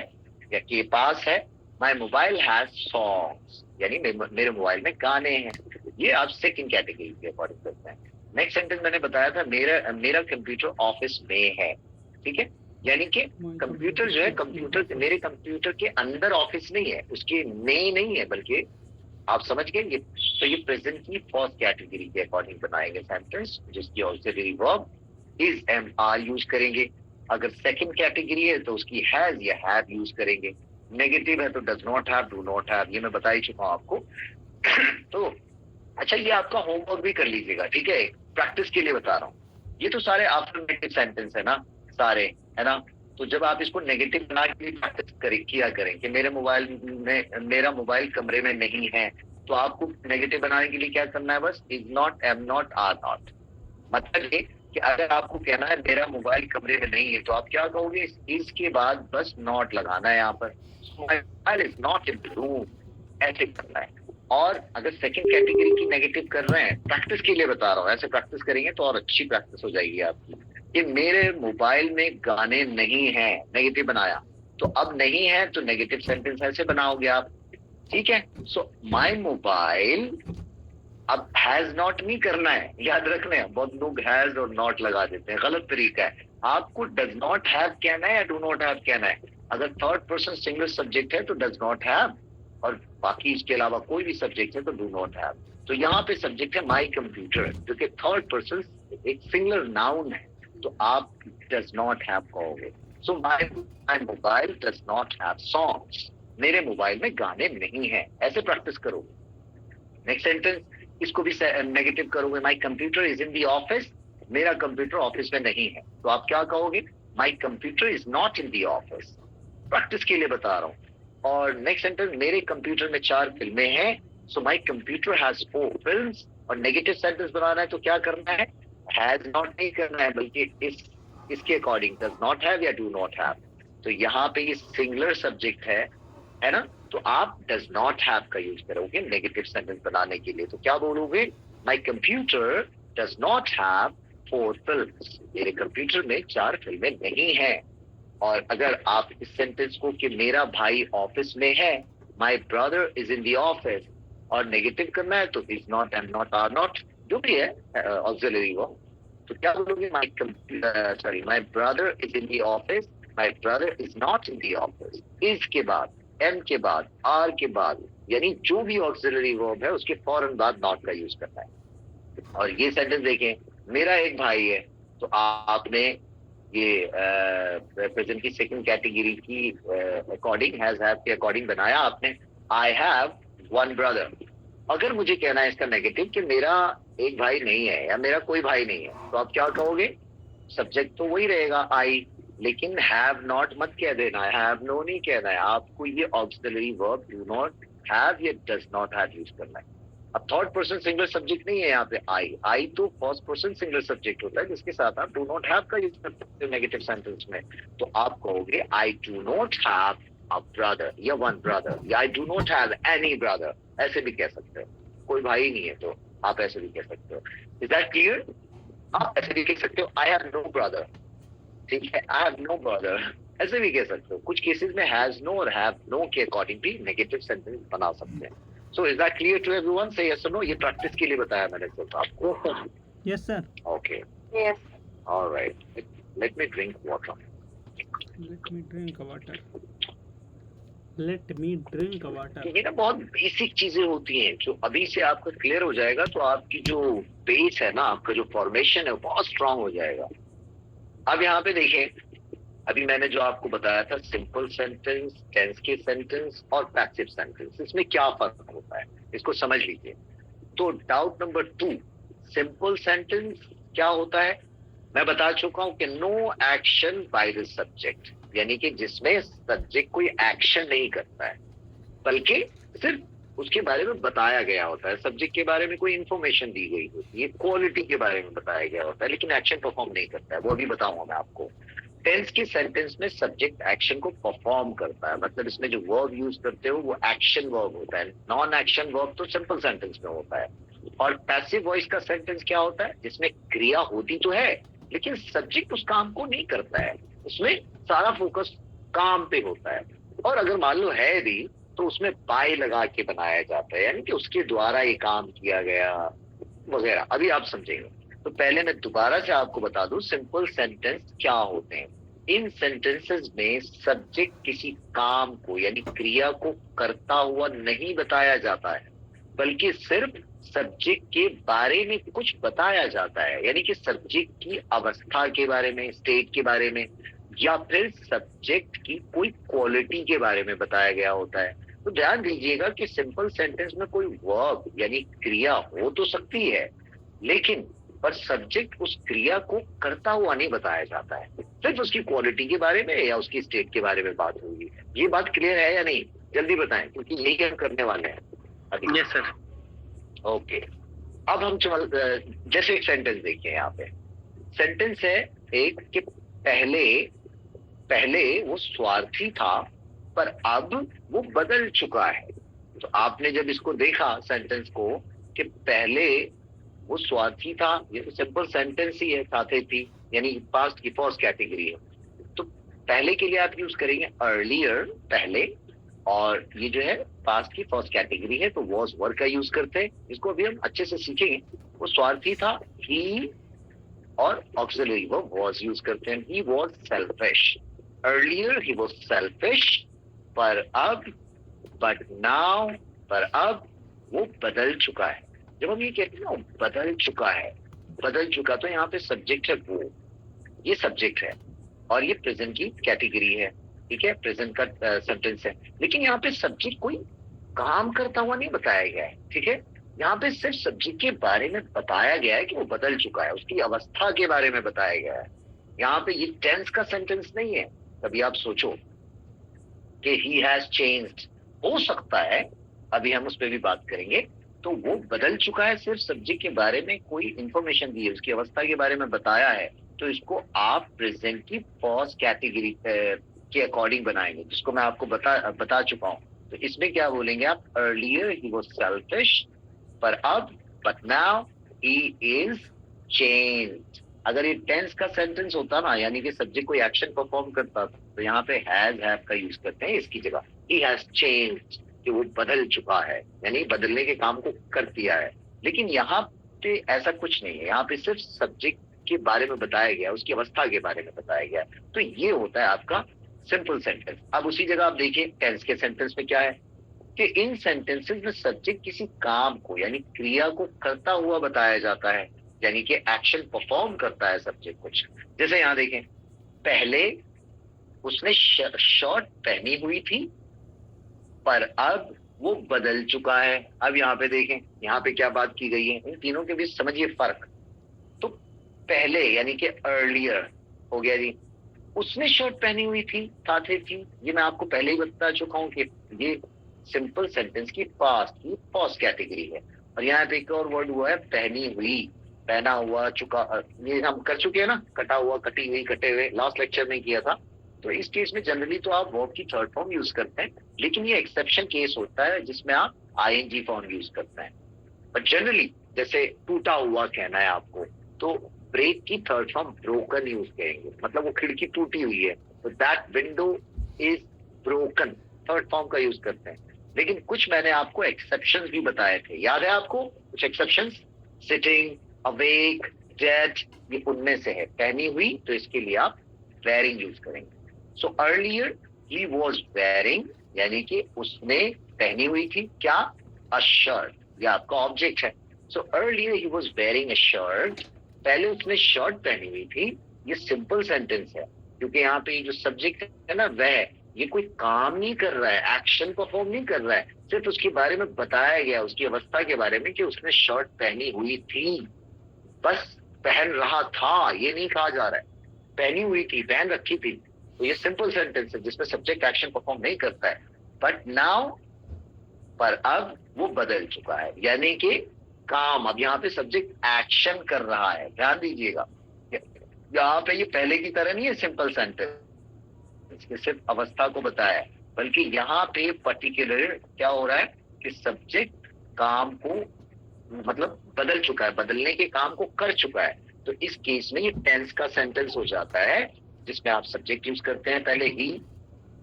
S1: या के पास है। माय मोबाइल हैज सॉन्ग्स, यानी मेरे मोबाइल में गाने हैं। ये आप सेकंड कैटेगरी के अकॉर्डिंग करते हैं। नेक्स्ट सेंटेंस मैंने बताया था मेरा कंप्यूटर ऑफिस में है। ठीक है, यानी कि कंप्यूटर जो है, कंप्यूटर मेरे कंप्यूटर के अंदर ऑफिस नहीं है, उसके में नहीं है, बल्कि आप समझ गए ये। तो ये प्रेजेंट की फर्स्ट कैटेगरी के अकॉर्डिंग बनाएंगे सेंटेंस, जिसकी auxiliary verb is am are use करेंगे। अगर सेकंड कैटेगरी है तो उसकी हैज या हैव यूज करेंगे। नेगेटिव है तो does not have, do not have, ये मैं बता ही चुका हूं आपको। तो अच्छा, ये आपका होमवर्क भी कर लीजिएगा, ठीक है, प्रैक्टिस के लिए बता रहा हूँ। ये तो सारे अफर्मेटिव सेंटेंस है ना, सारे, है ना। तो जब आप इसको नेगेटिव बना के प्रैक्टिस किया करें कि मेरा मोबाइल कमरे में नहीं है, तो आपको नेगेटिव बनाने के लिए क्या करना है? बस is not, am not, are not. मतलब ये कि अगर आपको कहना है मेरा मोबाइल कमरे में नहीं है, तो आप क्या कहोगे? इस के बाद बस नॉट लगाना है यहाँ पर, my mobile is not in the room, ऐसे करना है। और अगर सेकंड कैटेगरी की नेगेटिव कर रहे हैं, प्रैक्टिस के लिए बता रहा हूँ, ऐसे प्रैक्टिस करेंगे तो और अच्छी प्रैक्टिस हो जाएगी आपकी, कि मेरे मोबाइल में गाने नहीं है, नेगेटिव बनाया, तो अब नहीं है तो नेगेटिव सेंटेंस ऐसे बनाओगे आप, ठीक है? सो माय मोबाइल, अब हैज नॉट नहीं करना है, याद रखना है, बहुत लोग हैज और नॉट लगा देते हैं, गलत तरीका है। आपको डज नॉट हैव कहना है या डू नॉट हैव कहना है। अगर थर्ड पर्सन सिंगुलर सब्जेक्ट है तो डज नॉट हैव, और बाकी इसके अलावा कोई भी सब्जेक्ट है तो डू नॉट हैव। तो यहाँ पे सब्जेक्ट है माई कंप्यूटर, जो कि थर्ड पर्सन एक सिंगुलर नाउन है, तो आप डज नॉट हैव कहोगे। So my mobile does not have songs, मेरे मोबाइल में गाने नहीं है, ऐसे प्रैक्टिस करोगे। नेक्स्ट सेंटेंस, इसको भी नेगेटिव करोगे, my computer is in the office, मेरा कंप्यूटर ऑफिस में नहीं है, तो आप क्या कहोगे? My computer is not in the office. Practice के लिए बता रहा हूँ। और नेक्स्ट सेंटेंस, मेरे कंप्यूटर में 4 फिल्में हैं, सो माई कंप्यूटर हैज 4 फिल्म्स। और नेगेटिव सेंटेंस बनाना है तो क्या करना है? हैज नॉट नहीं करना है, बल्कि इसके अकॉर्डिंग डज नॉट हैव या डू नॉट हैव। तो यहाँ पे ये सिंगुलर सब्जेक्ट है ना, तो आप डज नॉट हैव का यूज करोगे नेगेटिव सेंटेंस बनाने के लिए। तो क्या बोलोगे? My computer does not have 4 films, मेरे कंप्यूटर में 4 फिल्में नहीं है। और अगर आप इस सेंटेंस को कि मेरा भाई ऑफिस में है, my brother is in the office, और नेगेटिव करना है तो is not, am not, are not, जो भी है ऑक्सिलरी वर्ब, तो क्या बोलोगे? My brother is in the office, my brother is not in the office. Is के बाद, एम के बाद, आर के बाद, यानी जो भी ऑक्सिलरी वर्ब है उसके फौरन बाद नॉट का यूज करना है। और ये सेंटेंस देखें, मेरा एक भाई है, तो आपने ये प्रेजेंट की सेकंड कैटेगरी की अकॉर्डिंग, हैज हैव के अकॉर्डिंग बनाया आपने, आई हैव 1 ब्रदर। अगर मुझे कहना है इसका नेगेटिव कि मेरा एक भाई नहीं है या मेरा कोई भाई नहीं है, तो आप क्या कहोगे? सब्जेक्ट तो वही रहेगा आई, लेकिन हैव नॉट मत कह देना है, हैव नो नहीं कहना है, आपको ये auxiliary verb do not have या डज नॉट हैव यूज करना है। अब थर्ड पर्सन सिंगुलर सब्जेक्ट नहीं है यहाँ पे आई तो फर्स्ट पर्सन सिंगुलर सब्जेक्ट होता है, जिसके साथ आप डू नॉट हैव का यूज कर सकते हो नेगेटिव सेंटेंस में। तो आप कहोगे I do not have a brother या 1 ब्रदर, या I do not have any brother, ऐसे भी कह सकते हो। कोई भाई नहीं है तो आप ऐसे भी कह सकते हो। Is that clear? आप ऐसे भी कह सकते हो आई हैव नो ब्रदर, ठीक है, आई हैव नो ब्रदर, ऐसे भी कह सकते हो। कुछ केसेस में हैज नो और हैव नो के अकॉर्डिंग भी नेगेटिव सेंटेंस बना सकते हैं। So is that clear to everyone? Say yes और नो? ये प्रैक्टिस के लिए बताया मैंने सिर्फ आपको।
S3: Yes, sir.
S1: Okay,
S2: Yes.
S1: Alright, let me drink water.
S3: Let me drink a water. Let me drink a water.
S1: ये ना बहुत बेसिक चीजें होती हैं जो अभी से आपको क्लियर हो जाएगा, तो आपकी जो बेस है ना, आपका जो फॉर्मेशन है वो बहुत स्ट्रांग हो जाएगा। अब यहाँ पे देखें, अभी मैंने जो आपको बताया था सिंपल सेंटेंस, टेंस के सेंटेंस और पैसिव सेंटेंस, इसमें क्या फर्क होता है इसको समझ लीजिए। तो डाउट नंबर 2, सिंपल सेंटेंस क्या होता है? मैं बता चुका हूं कि no action by the subject, यानी कि जिसमें सब्जेक्ट कोई एक्शन नहीं करता है, बल्कि सिर्फ उसके बारे में बताया गया होता है, सब्जेक्ट के बारे में कोई इंफॉर्मेशन दी गई होती है, क्वालिटी के बारे में बताया गया होता है, लेकिन एक्शन परफॉर्म नहीं करता है, वो अभी बताऊंगा मैं आपको। टेंस के सेंटेंस में सब्जेक्ट एक्शन को परफॉर्म करता है, मतलब इसमें जो वर्ब यूज करते हो वो एक्शन वर्ब होता है, नॉन एक्शन वर्ब तो सिंपल सेंटेंस में होता है। और पैसिव वॉइस का सेंटेंस क्या होता है? जिसमें क्रिया होती तो है लेकिन सब्जेक्ट उस काम को नहीं करता है, उसमें सारा फोकस काम पे होता है। और अगर मान लो है भी तो उसमें बाय लगा के बनाया जाता है, यानी कि उसके द्वारा ये काम किया गया वगैरह, अभी आप समझेंगे। तो पहले मैं दोबारा से आपको बता दूं सिंपल सेंटेंस क्या होते हैं। इन सेंटेंसेस में सब्जेक्ट किसी काम को यानी क्रिया को करता हुआ नहीं बताया जाता है, बल्कि सिर्फ सब्जेक्ट के बारे में कुछ बताया जाता है, यानी कि सब्जेक्ट की अवस्था के बारे में, स्टेट के बारे में, या फिर सब्जेक्ट की कोई क्वालिटी के बारे में बताया गया होता है। तो ध्यान दीजिएगा कि सिंपल सेंटेंस में कोई वर्ब यानी क्रिया हो तो सकती है, लेकिन पर सब्जेक्ट उस क्रिया को करता हुआ नहीं बताया जाता है, सिर्फ उसकी क्वालिटी के बारे में या उसकी स्टेट के बारे में बात होगी। ये बात क्लियर है या नहीं? जल्दी बताएं, क्योंकि यही हम करने वाले हैं अभी।
S2: Yes sir.
S1: ओके, अब हम जैसे एक सेंटेंस देखिए यहाँ पे। सेंटेंस है एक कि पहले वो स्वार्थी था पर अब वो बदल चुका है। तो आपने जब इसको देखा सेंटेंस को कि पहले वो स्वार्थी था, ये तो सिंपल सेंटेंस ही है, साथे थी, यानी पास्ट की फर्स्ट कैटेगरी है। तो पहले के लिए आप यूज करेंगे अर्लियर, पहले, और ये जो है पास्ट की फर्स्ट कैटेगरी है तो वॉज वर्ड का यूज करते हैं। इसको अभी हम अच्छे से सीखेंगे। वो स्वार्थी था, ही, और ऑक्सिलरी वो वॉज यूज करते हैं। He was selfish, earlier he was selfish, पर अब, बट नाउ, पर अब वो बदल चुका है। जब हम ये कहते हैं ना बदल चुका है, बदल चुका, तो यहाँ पे सब्जेक्ट है वो, ये सब्जेक्ट है और ये प्रेजेंट की कैटेगरी है, ठीक है, प्रेजेंट का सेंटेंस है। लेकिन यहाँ पे सब्जेक्ट कोई काम करता हुआ नहीं बताया गया है, ठीक है। यहाँ पे सिर्फ सब्जेक्ट के बारे में बताया गया है कि वो बदल चुका है, उसकी अवस्था के बारे में बताया गया है। यहाँ पे ये टेंस का सेंटेंस नहीं है। कभी आप सोचो कि ही हैज चेंज्ड, हो सकता है, अभी हम उस पर भी बात करेंगे, तो वो बदल चुका है, सिर्फ सब्जेक्ट के बारे में कोई इंफॉर्मेशन दी है, उसकी अवस्था के बारे में बताया है, तो इसको आप प्रेजेंट की फर्स्ट कैटेगरी के अकॉर्डिंग बनाएंगे, जिसको मैं आपको बता चुका हूं। तो इसमें क्या बोलेंगे आप? अर्लियर ही वाज सेल्फिश, पर अब, but now he is changed. अगर ये टेंस का सेंटेंस होता ना, यानी कि सब्जेक्ट कोई एक्शन परफॉर्म करता, तो यहाँ पे हैज, हैव का यूज करते हैं इसकी जगह। ही हैज चेंज्ड, कि वो बदल चुका है, यानी बदलने के काम को कर दिया है। लेकिन यहाँ पे ऐसा कुछ नहीं है, यहाँ पे सिर्फ सब्जेक्ट के बारे में बताया गया, उसकी अवस्था के बारे में बताया गया। तो ये होता है आपका सिंपल सेंटेंस। अब उसी जगह आप देखिए टेंस के सेंटेंस में क्या है कि इन सेंटेंसेस में सब्जेक्ट किसी काम को, यानी क्रिया को करता हुआ बताया जाता है, यानी कि एक्शन परफॉर्म करता है सब्जेक्ट कुछ। जैसे यहाँ देखें, पहले उसने शर्ट पहनी हुई थी पर अब वो बदल चुका है। अब यहाँ पे देखें, यहाँ पे क्या बात की गई है, इन तीनों के बीच समझिए फर्क। तो पहले यानी कि अर्लियर हो गया जी, उसने शर्ट पहनी हुई थी, साथे थी, ये मैं आपको पहले ही बता चुका हूँ कि ये सिंपल सेंटेंस की पास्ट की फर्स्ट कैटेगरी है। और यहाँ पे एक और वर्ड हुआ है पहनी हुई, पहना हुआ, चुका, ये हम कर चुके हैं ना, कटा हुआ, कटी हुई, कटे हुए, लास्ट लेक्चर में किया था। तो इस केस में जनरली तो आप वर्ब की थर्ड फॉर्म यूज करते हैं, लेकिन ये एक्सेप्शन केस होता है जिसमें आप आईएनजी फॉर्म यूज करते हैं। बट जनरली जैसे टूटा हुआ कहना है आपको, तो ब्रेक की थर्ड फॉर्म ब्रोकन यूज करेंगे, मतलब वो खिड़की टूटी हुई है, तो that window is broken, third form का यूज करते हैं। लेकिन कुछ मैंने आपको एक्सेप्शंस भी बताए थे, याद है आपको कुछ एक्सेप्शंस? सिटिंग, अवेक, डेड, ये उनमें से है। पहनी हुई, तो इसके लिए आप वेयरिंग यूज करेंगे। So earlier he was wearing, यानी कि उसने पहनी हुई थी क्या? अ शर्ट, ये आपका ऑब्जेक्ट है। So earlier he was wearing a shirt, पहले उसने शर्ट पहनी हुई थी। ये सिंपल सेंटेंस है, क्योंकि यहाँ पे जो सब्जेक्ट है ना, वह, ये कोई काम नहीं कर रहा है, एक्शन परफॉर्म नहीं कर रहा है, सिर्फ उसके बारे में बताया गया, उसकी अवस्था के बारे में कि उसने शर्ट पहनी हुई थी, बस पहन रहा था, ये नहीं कहा जा रहा है। पहनी हुई थी, पहन रखी थी, तो ये सिंपल सेंटेंस है जिसमें सब्जेक्ट एक्शन परफॉर्म नहीं करता है। बट नाउ, पर अब वो बदल चुका है, यानी कि काम, अब यहाँ पे सब्जेक्ट एक्शन कर रहा है, ध्यान दीजिएगा। यहाँ पे ये पहले की तरह नहीं है सिंपल सेंटेंस कि सिर्फ अवस्था को बताया है, बल्कि यहाँ पे पर्टिकुलर क्या हो रहा है कि सब्जेक्ट काम को, मतलब बदल चुका है, बदलने के काम को कर चुका है। तो इस केस में ये टेंस का सेंटेंस हो जाता है, जिसमें आप सब्जेक्ट यूज करते हैं पहले ही,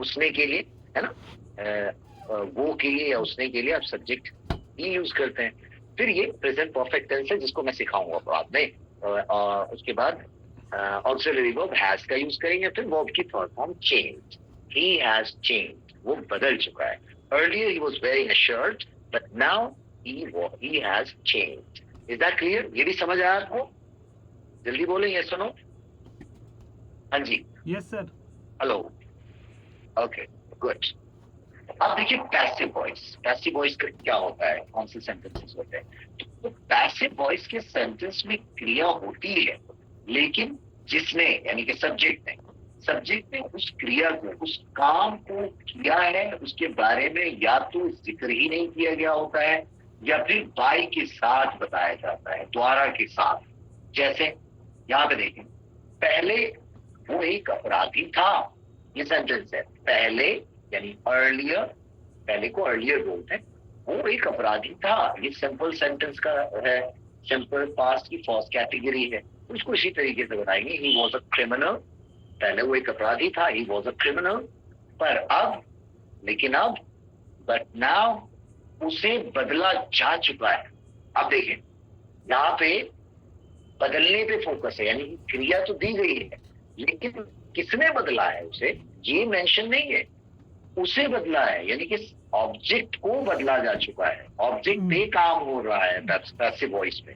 S1: उसने के लिए, है ना, वो के लिए या उसने के लिए आप सब्जेक्ट ही यूज करते हैं। फिर ये प्रेजेंट परफेक्ट टेंस है, जिसको मैं सिखाऊंगा बाद में। उसके बाद ऑक्सिलरी वर्ब हैज का यूज करेंगे, फिर वर्ब की third form change, he has change, वो बदल चुका है। Earlier he was wearing a shirt, but now he has changed. Is that clear? ये भी समझ आया आपको? जल्दी बोले, ये सुनो। हाँ जी।
S3: Yes sir.
S1: Hello. Okay, good. अब देखिए पैसिव वॉइस का क्या होता है, कौन से सेंटेंसेस होते हैं। तो पैसिव वॉइस के सेंटेंस में क्रिया होती है, लेकिन जिसने यानी कि सब्जेक्ट ने उस क्रिया को, उस काम को किया है, उसके बारे में या तो जिक्र ही नहीं किया गया होता है, या फिर बाय के साथ बताया जाता है, द्वारा के साथ। जैसे यहाँ पे देखें, पहले वो एक अपराधी था, ये सेंटेंस है। पहले यानी अर्लियर, पहले को अर्लियर बोलते हैं। वो एक अपराधी था, ये सिंपल सेंटेंस का है, सिंपल पास्ट की फर्स्ट कैटेगरी है। उसको इसी तरीके से बताएंगे, ही वॉज अ क्रिमिनल। पहले वो एक अपराधी था, ही वॉज अ क्रिमिनल, पर अब, लेकिन अब, बट नाउ, उसे बदला जा चुका है। अब देखें, यहाँ पे बदलने पे फोकस है, यानी क्रिया तो दी गई है, लेकिन किसने बदला है उसे, ये मेंशन नहीं है। उसे बदला है, यानी कि ऑब्जेक्ट को बदला जा चुका है। ऑब्जेक्ट पे काम हो रहा है पैसिव वॉइस में।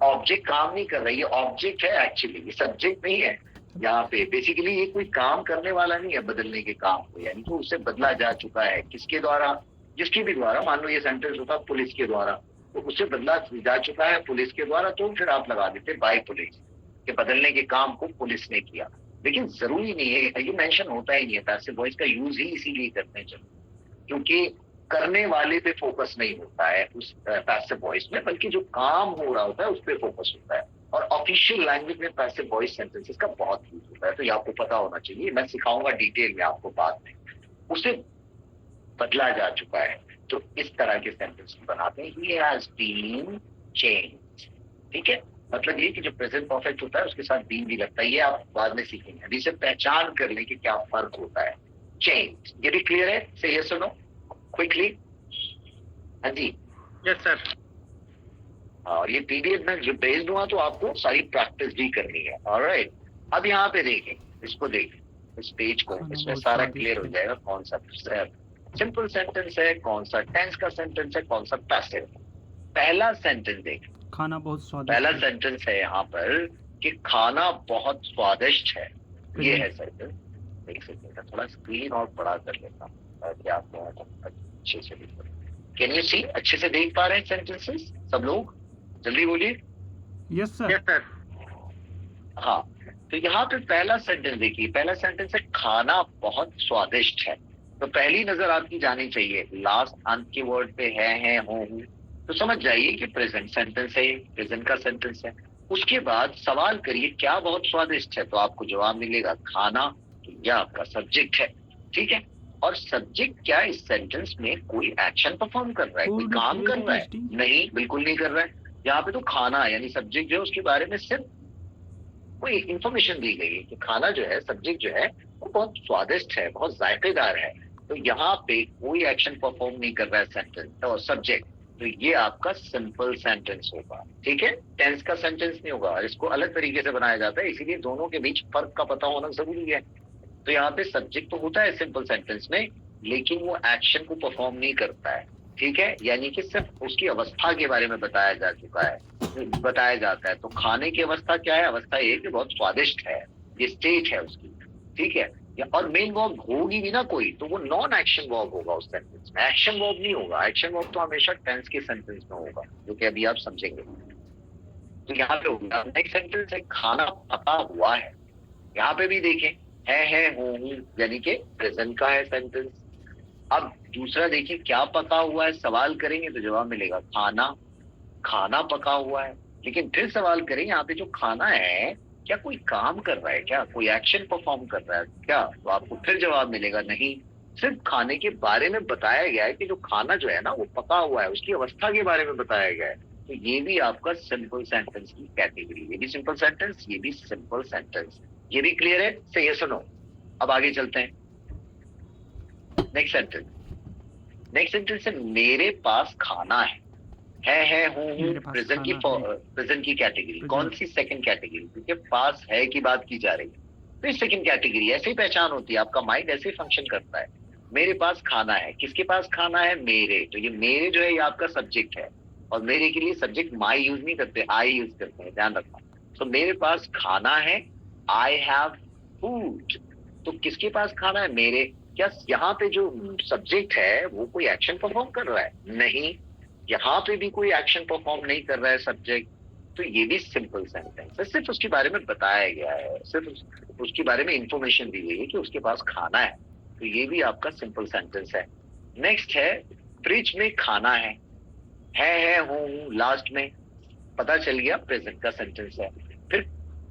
S1: ऑब्जेक्ट काम नहीं कर रही है, ऑब्जेक्ट है एक्चुअली, ये सब्जेक्ट नहीं है। यहाँ पे बेसिकली ये कोई काम करने वाला नहीं है बदलने के काम को, यानी कि उसे बदला जा चुका है। किसके द्वारा, जिसके भी द्वारा, मान लो ये सेंटेंस होता पुलिस के द्वारा, तो उसे बदला जा चुका है पुलिस के द्वारा, तो फिर आप लगा देते बाय पुलिस, के बदलने के काम को पुलिस ने किया। लेकिन जरूरी नहीं है, ये मेंशन होता ही नहीं है। पैसिव वॉइस का यूज ही इसीलिए करते हैं क्योंकि करने वाले पे फोकस नहीं होता है उस पैसिव वॉइस में, बल्कि जो काम हो रहा होता है उस पर फोकस होता है। और ऑफिशियल लैंग्वेज में पैसिव वॉइस सेंटेंसेस का बहुत यूज होता है, तो ये आपको पता होना चाहिए। मैं सिखाऊंगा डिटेल में आपको बाद में। उसे बदला जा चुका है, तो इस तरह के सेंटेंस बनाते हैं, he has been changed। ठीक है, मतलब ये कि जो प्रेजेंट परफेक्ट होता है उसके साथ बीन भी लगता है, ये आप बाद में सीखेंगे। अभी से पहचान कर लें कि क्या फर्क होता है। चेंज, ये भी क्लियर है? से ये सुनो क्विकली। हाँ जी,
S2: यस सर।
S1: और ये पीडीएफ में जो भेज दूंगा तो आपको सारी प्रैक्टिस भी करनी है। ऑलराइट, अब यहाँ पे देखें, इसको देखें, इस पेज को, इसमें सारा क्लियर हो जाएगा कौन सा सिंपल सेंटेंस है, कौन सा टेंस का सेंटेंस है, कौन सा पैसिव। पहला सेंटेंस देखें,
S3: खाना बहुत स्वादिष्ट
S1: पहला
S3: है।
S1: सेंटेंस है यहाँ पर कि खाना बहुत स्वादिष्ट है। ये है सेंटेंस। एक सेकंड, थोड़ा स्क्रीन और बड़ा कर लेता हूँ ताकि आपको अच्छे से दिख पाए। Can you see? अच्छे से देख पा रहे हैं सेंटेंसेस सब लोग? जल्दी बोलिए।
S3: Yes sir.
S2: Yes sir.
S1: हाँ, तो यहाँ पे पहला सेंटेंस देखिए, पहला सेंटेंस है खाना बहुत स्वादिष्ट है। तो पहली नजर आपकी जानी चाहिए, लास्ट अंत के वर्ड पे है हो हूं, तो समझ जाइए कि प्रेजेंट सेंटेंस है, प्रेजेंट का सेंटेंस है। उसके बाद सवाल करिए क्या बहुत स्वादिष्ट है, तो आपको जवाब मिलेगा खाना, तो यह आपका सब्जेक्ट है। ठीक है, और सब्जेक्ट क्या इस सेंटेंस में कोई एक्शन परफॉर्म कर रहा है, कोई काम कर रहा है? नहीं, बिल्कुल नहीं कर रहा है। यहाँ पे तो खाना यानी सब्जेक्ट जो है उसके बारे में सिर्फ कोई इंफॉर्मेशन दी गई है कि खाना जो है, सब्जेक्ट जो है वो बहुत स्वादिष्ट है, बहुत जायकेदार है। तो यहाँ पे कोई एक्शन परफॉर्म नहीं कर रहा है सेंटेंस और सब्जेक्ट, तो ये आपका सिंपल सेंटेंस होगा। ठीक है, टेंस का सेंटेंस नहीं होगा, और इसको अलग तरीके से बनाया जाता है, इसीलिए दोनों के बीच फर्क का पता होना जरूरी है। तो यहाँ पे सब्जेक्ट तो होता है सिंपल सेंटेंस में, लेकिन वो एक्शन को परफॉर्म नहीं करता है। ठीक है, यानी कि सिर्फ उसकी अवस्था के बारे में बताया जा चुका है, बताया जाता है। तो खाने की अवस्था क्या है? अवस्था ये कि बहुत स्वादिष्ट है, ये स्टेट है उसकी। ठीक है, और मेन वर्ब होगी भी ना कोई, तो वो नॉन एक्शन वर्ब होगा उस सेंटेंस में, एक्शन वर्ब नहीं होगा। एक्शन वर्ब तो हमेशा टेंस के सेंटेंस में होगा, जो कि अभी आप समझेंगे। तो यहाँ पे होगा नेक्स्ट सेंटेंस है खाना पका हुआ है। यहाँ पे भी देखें, है हूं, यानी कि प्रेजेंट का है सेंटेंस। अब दूसरा देखिए, क्या पका हुआ है, सवाल करेंगे तो जवाब मिलेगा खाना, खाना पका हुआ है। लेकिन फिर सवाल करें, यहाँ पे जो खाना है क्या कोई काम कर रहा है, क्या कोई एक्शन परफॉर्म कर रहा है क्या, तो आपको फिर जवाब मिलेगा नहीं, सिर्फ खाने के बारे में बताया गया है कि जो खाना जो है ना वो पका हुआ है, उसकी अवस्था के बारे में बताया गया है। तो ये भी आपका सिंपल सेंटेंस की कैटेगरी, ये भी सिंपल सेंटेंस, ये भी सिंपल सेंटेंस। ये भी क्लियर है? से ये सुनो, अब आगे चलते हैं। नेक्स्ट सेंटेंस, नेक्स्ट सेंटेंस है मेरे पास खाना है हूं, प्रेजेंट की कैटेगरी। कौन सी? सेकंड कैटेगरी, क्योंकि पास है की बात की जा रही है। तो सेकंड कैटेगरी ऐसे ही पहचान होती है, आपका माइंड ऐसे ही फंक्शन करता है। मेरे पास खाना है, किसके पास खाना है? मेरे। तो ये मेरे जो है ये आपका सब्जेक्ट है, और मेरे के लिए सब्जेक्ट माई यूज नहीं करते, आई यूज करते हैं, ध्यान रखना। तो मेरे पास खाना है, आई हैव फूड। तो किसके पास खाना है? मेरे। क्या यहाँ पे जो सब्जेक्ट है वो कोई एक्शन परफॉर्म कर रहा है? नहीं, यहाँ पे भी कोई एक्शन परफॉर्म नहीं कर रहा है सब्जेक्ट। तो ये भी सिंपल सेंटेंस है, सिर्फ उसके बारे में बताया गया है, सिर्फ उसके बारे में इंफॉर्मेशन दी गई है कि उसके पास खाना है। तो ये भी आपका सिंपल सेंटेंस है। नेक्स्ट है फ्रिज में खाना है हूँ लास्ट में पता चल गया प्रेजेंट का सेंटेंस है। फिर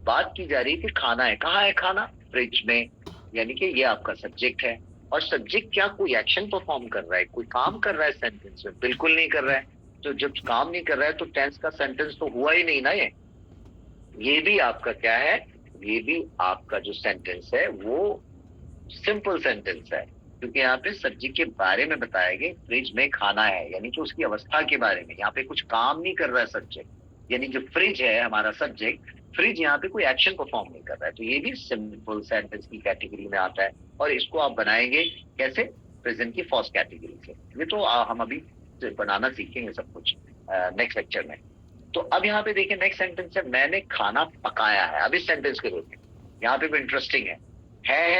S1: बात की जा रही है कि खाना है, कहाँ है खाना? फ्रिज में, यानी कि ये आपका सब्जेक्ट है। और सब्जेक्ट क्या कोई एक्शन परफॉर्म कर रहा है, कोई काम कर रहा है सेंटेंस में? बिल्कुल नहीं कर रहा है। तो जब काम नहीं कर रहा है तो टेंस का सेंटेंस तो हुआ ही नहीं ना। ये भी आपका क्या है, ये भी आपका जो सेंटेंस है वो सिंपल सेंटेंस है, क्योंकि यहाँ पे सब्जी के बारे में बताया गया फ्रिज में खाना है, यानी कि उसकी अवस्था के बारे में। यहाँ पे कुछ काम नहीं कर रहा है सब्जेक्ट, यानी जो फ्रिज है हमारा सब्जेक्ट, फ्रिज यहाँ पे कोई एक्शन परफॉर्म नहीं कर रहा है। तो ये भी सिंपल सेंटेंस की कैटेगरी में आता है। और इसको आप बनाएंगे कैसे? प्रेजेंट की फर्स्ट कैटेगरी से। ये तो हम अभी बनाना सीखेंगे सब कुछ नेक्स्ट लेक्चर में। तो अब यहाँ पे देखिए नेक्स्ट सेंटेंस है मैंने खाना पकाया है। अब इस सेंटेंस के रोके यहाँ पे भी इंटरेस्टिंग है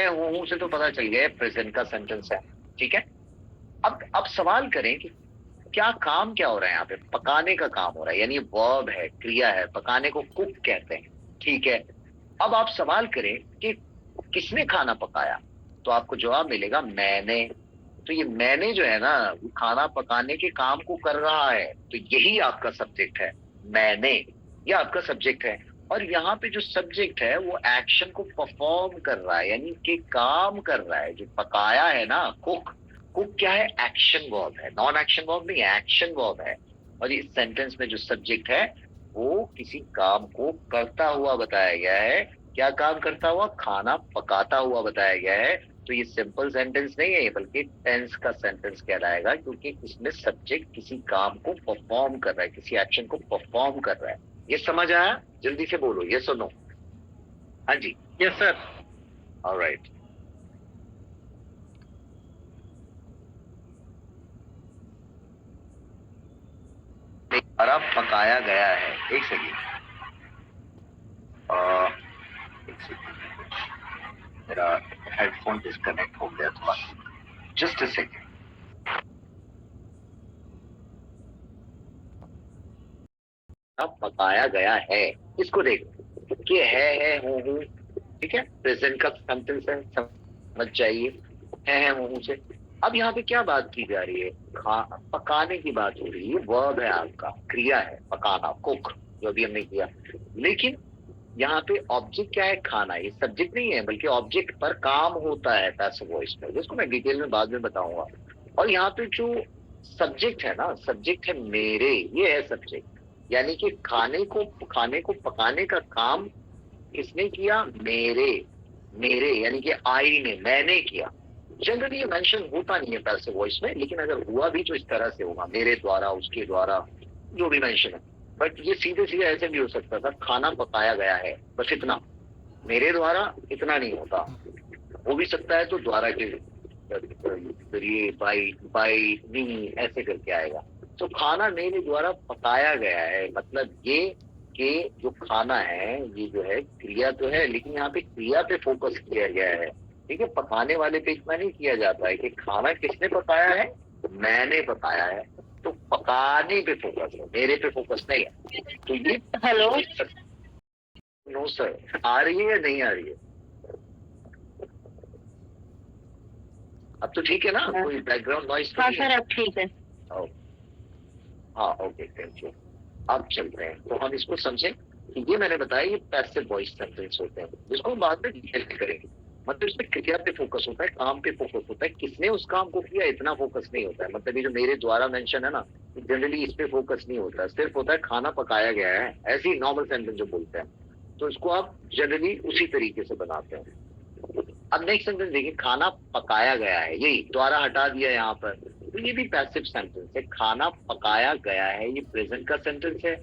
S1: हूँ से तो पता चल गया प्रेजेंट का सेंटेंस है, ठीक है। अब सवाल करें कि क्या काम क्या हो रहा है यहाँ पे? पकाने का काम हो रहा है, यानी वर्ब है, क्रिया है। पकाने को कुक कहते हैं, ठीक है। अब आप सवाल करें कि किसने खाना पकाया, तो आपको जवाब मिलेगा मैंने। तो ये मैंने जो है ना, वो खाना पकाने के काम को कर रहा है, तो यही आपका सब्जेक्ट है, मैंने। ये आपका सब्जेक्ट है। और यहाँ पे जो सब्जेक्ट है वो एक्शन को परफॉर्म कर रहा है, यानी कि काम कर रहा है। जो पकाया है ना, कुक क्या है? एक्शन वर्ब है, नॉन एक्शन वर्ब नहीं, एक्शन वर्ब है। और इस सेंटेंस में जो सब्जेक्ट है वो किसी काम को करता हुआ बताया गया है। क्या काम करता हुआ? खाना पकाता हुआ बताया गया है। तो ये सिंपल सेंटेंस नहीं है, बल्कि टेंस का सेंटेंस कहलाएगा, क्योंकि इसमें सब्जेक्ट किसी काम को परफॉर्म कर रहा है, किसी एक्शन को परफॉर्म कर रहा है। ये समझ आया? जल्दी से बोलो ये सुनो। हाँ जी,
S2: यस सर।
S1: ऑलराइट। हरा पकाया गया है। एक सेकेंड, मेरा हेडफोन डिस्कनेक्ट हो गया था, जस्ट अ सेकेंड। अब पकाया गया है, इसको देखो कि है हूँ, ठीक है। प्रेजेंट का सेंटेंस है, समझ जाइए, है हूँ से। अब यहाँ पे क्या बात की जा रही है? पकाने की बात हो रही है। वर्ब है आपका, क्रिया है पकाना, कुक, जो अभी हमने किया। लेकिन यहाँ पे ऑब्जेक्ट क्या है? खाना। ये सब्जेक्ट नहीं है, बल्कि ऑब्जेक्ट पर काम होता है पैसिव वॉइस में, जिसको मैं डिटेल में बाद में बताऊंगा। और यहाँ पे जो सब्जेक्ट है ना, सब्जेक्ट है मेरे, ये है सब्जेक्ट। यानी कि खाने को पकाने का काम किसने किया? मेरे यानी कि आई ने, मैंने किया। जनरली ये मेंशन होता नहीं है पैसिव वॉइस में, लेकिन अगर हुआ भी तो इस तरह से होगा, मेरे द्वारा, उसके द्वारा, जो भी मेंशन है। बट ये सीधे सीधे ऐसे भी हो सकता था, खाना पकाया गया है, बस इतना। मेरे द्वारा इतना नहीं होता, हो भी सकता है तो द्वारा के जरिए, बाई मी ऐसे करके आएगा। तो खाना मेरे द्वारा पकाया गया है, मतलब ये कि जो खाना है ये जो है क्रिया तो है, लेकिन यहाँ पे क्रिया पे फोकस किया गया है, ठीक है। पकाने वाले पे इतना नहीं किया जाता है कि खाना किसने पकाया है, मैंने पकाया है। तो पकाने पे फोकस है, मेरे पे फोकस नहीं है। तो ये
S2: हेलो।
S1: नो सर, आ रही है या नहीं आ रही है? अब तो ठीक है ना, कोई बैकग्राउंड नॉइस तो
S2: हाँ
S1: नहीं
S2: सर,
S1: है?
S2: अब ठीक है।
S1: हाँ ओके, थैंक यू। अब चलते हैं, तो हम इसको समझें कि ये मैंने बताया ये पैसिव वॉइस सेंटेंस होते हैं, जिसको हम बाद में डिटेल में करेंगे। मतलब इसमें क्रिया पे फोकस होता है, काम पे फोकस होता है, किसने उस काम को किया इतना फोकस नहीं होता है। मतलब ये जो मेरे द्वारा मेंशन है ना, जनरली इस पे फोकस नहीं होता है, सिर्फ होता है खाना पकाया गया है, ऐसी नॉर्मल सेंटेंस जो बोलते हैं। तो इसको आप जनरली उसी तरीके से बनाते हैं। अब नेक्स्ट सेंटेंस देखिए, खाना पकाया गया है, यही द्वारा हटा दिया यहाँ पर, तो ये भी पैसिव सेंटेंस है। खाना पकाया गया है, ये प्रेजेंट का सेंटेंस है,